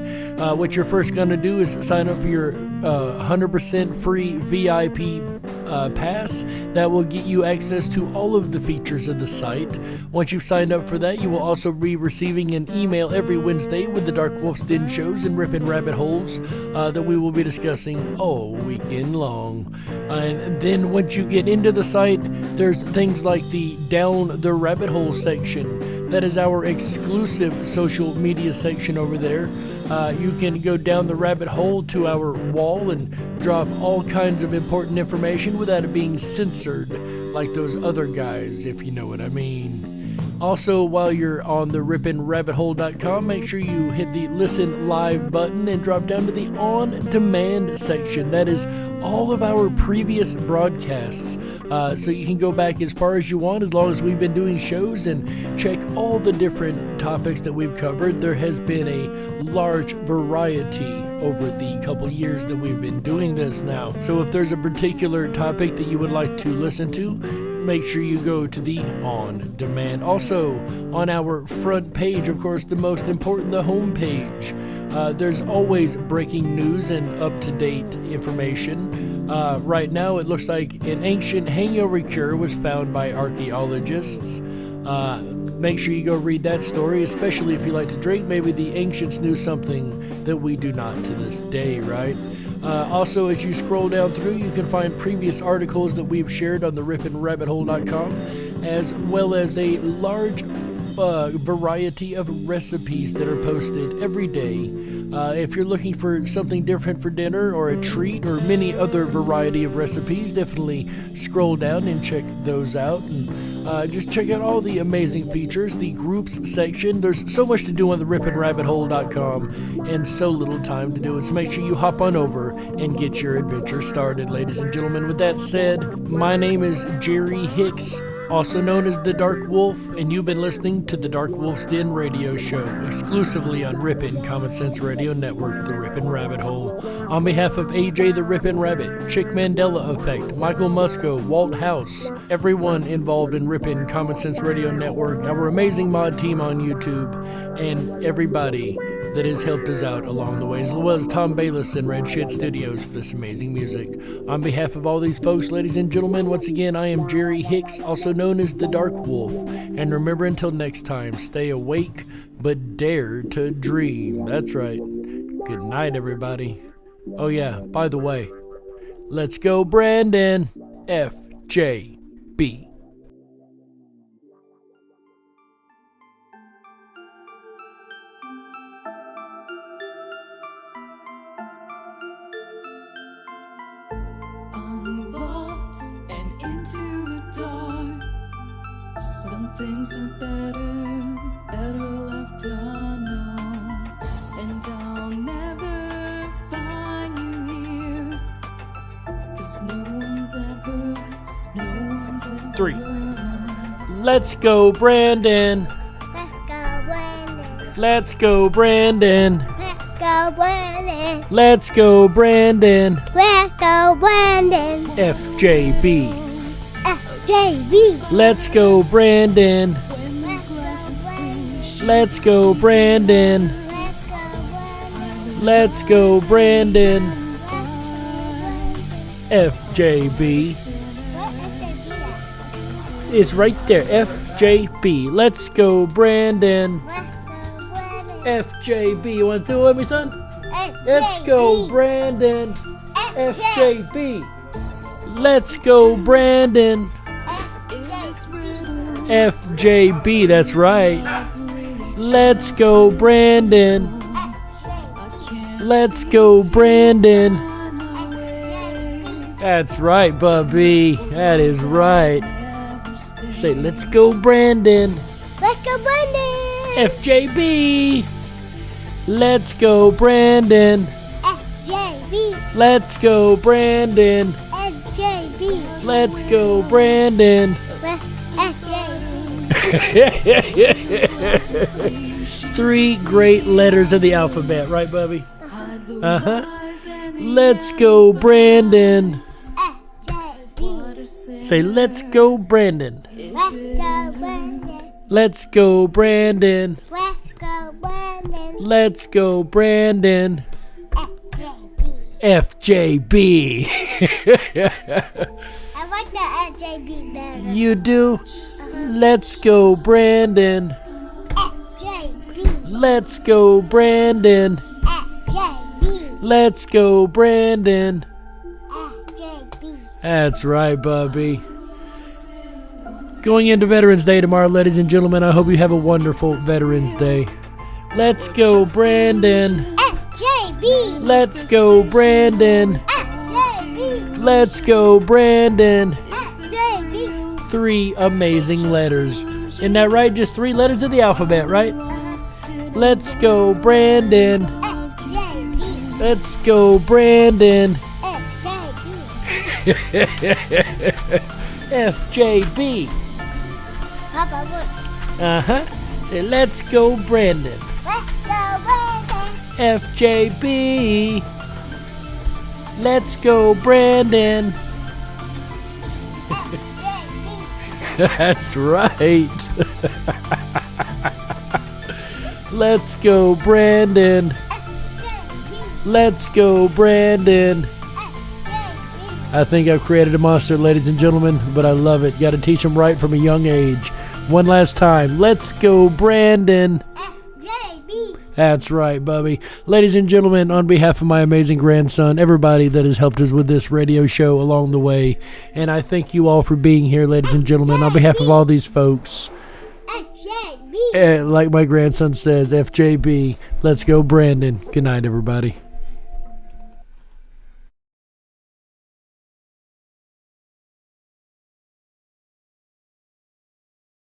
Speaker 1: What you're first going to do is sign up for your 100% free VIP pass. That will get you access to all of the features of the site. Once you've signed up for that, you will also be receiving an email every Wednesday with the Dark Wolf's Den shows and Ripon Rabbit Holes that we will be discussing all weekend long. And then once you get into the site, there's things like the Down the Rabbit Hole section. That is our exclusive social media section over there. You can go down the rabbit hole to our wall and drop all kinds of important information without it being censored like those other guys, if you know what I mean. Also, while you're on the riponrabbithole.com, make sure you hit the Listen Live button and drop down to the On Demand section. That is all of our previous broadcasts. So you can go back as far as you want, as long as we've been doing shows, and check all the different topics that we've covered. There has been a large variety over the couple years that we've been doing this now. So if there's a particular topic that you would like to listen to, make sure you go to the On Demand. Also, on our front page, of course, the most important, the home page, there's always breaking news and up-to-date information. Right now, it looks like an ancient hangover cure was found by archaeologists. Make sure you go read that story, especially if you like to drink. Maybe the ancients knew something that we do not to this day, right? Also, as you scroll down through, you can find previous articles that we've shared on the riponrabbithole.com, as well as a large variety of recipes that are posted every day. If you're looking for something different for dinner or a treat or many other variety of recipes, definitely scroll down and check those out. And just check out all the amazing features, the groups section. There's so much to do on the riponrabbithole.com and so little time to do it. So make sure you hop on over and get your adventure started, ladies and gentlemen. With that said, my name is Jerry Hicks, also known as the Dark Wolf, and you've been listening to the Dark Wolf's Den radio show, exclusively on Ripon Common Sense Radio Network, the Ripon Rabbit Hole. On behalf of AJ the Ripon Rabbit, Chick Mandela Effect, Michael Musco, Walt House, everyone involved in Ripon Common Sense Radio Network, our amazing mod team on YouTube, and everybody that has helped us out along the way, as well as Tom Bayless and Red Shit Studios for this amazing music. On behalf of all these folks, ladies and gentlemen, once again, I am Jerry Hicks, also known as the Dark Wolf. And remember, until next time, stay awake, but dare to dream. That's right. Good night, everybody. Oh yeah, by the way, let's go, Brandon. FJB.
Speaker 3: Some things are better left unknown, and I'll never find you here, 'cause no one's ever.
Speaker 1: 3. Let's go, Brandon. Let's go, Brandon. Let's go, Brandon.
Speaker 3: Let's go, Brandon.
Speaker 1: FJB.
Speaker 3: JV.
Speaker 1: Let's go, Brandon. Let's go, Brandon. Let's go, Brandon. FJB. is right there. FJB. Let's go, Brandon. FJB. You want to do it with me, son? Let's go, Brandon. FJB. Let's go, Brandon. FJB. That's right. Let's go, Brandon. Let's go, Brandon. That's right, Bubby. That is right. Say, let's go, Brandon.
Speaker 3: Let's go, Brandon.
Speaker 1: FJB. Let's go, Brandon.
Speaker 3: FJB.
Speaker 1: Let's go, Brandon.
Speaker 3: FJB.
Speaker 1: Let's go, Brandon.
Speaker 3: FJB.
Speaker 1: 3 great letters of the alphabet, right, Bubby? Uh-huh. Let's go, Brandon. Say, let's go, Brandon.
Speaker 3: Let's go, Brandon.
Speaker 1: Let's go, Brandon.
Speaker 3: Let's go, Brandon.
Speaker 1: Let's go, Brandon.
Speaker 3: FJB.
Speaker 1: FJB.
Speaker 3: I like the FJB better.
Speaker 1: You do? Let's go, Brandon.
Speaker 3: FJB.
Speaker 1: Let's go, Brandon.
Speaker 3: FJB.
Speaker 1: Let's go, Brandon.
Speaker 3: FJB.
Speaker 1: That's right, Bubby. Going into Veterans Day tomorrow, ladies and gentlemen. I hope you have a wonderful Veterans Day. Let's go, Brandon.
Speaker 3: FJB.
Speaker 1: Let's go, Brandon.
Speaker 3: FJB.
Speaker 1: Let's go, Brandon.
Speaker 3: FJB.
Speaker 1: 3 amazing letters. Isn't that right? Just 3 letters of the alphabet, right? Let's go, Brandon.
Speaker 3: FJB.
Speaker 1: Let's go, Brandon.
Speaker 3: FJB.
Speaker 1: FJB.
Speaker 3: Papa, look.
Speaker 1: Uh-huh. Say, let's go, Brandon.
Speaker 3: Let's go, Brandon.
Speaker 1: FJB. Let's go, Brandon. That's right. Let's go, Brandon. Let's go, Brandon. I think I've created a monster, ladies and gentlemen, but I love it. Got to teach them right from a young age. One last time. Let's go, Brandon.
Speaker 3: FJB.
Speaker 1: That's right, Bubby. Ladies and gentlemen, on behalf of my amazing grandson, everybody that has helped us with this radio show along the way, and I thank you all for being here, ladies and gentlemen, on behalf of all these folks.
Speaker 3: FJB.
Speaker 1: Like my grandson says, FJB. Let's go, Brandon. Good night, everybody.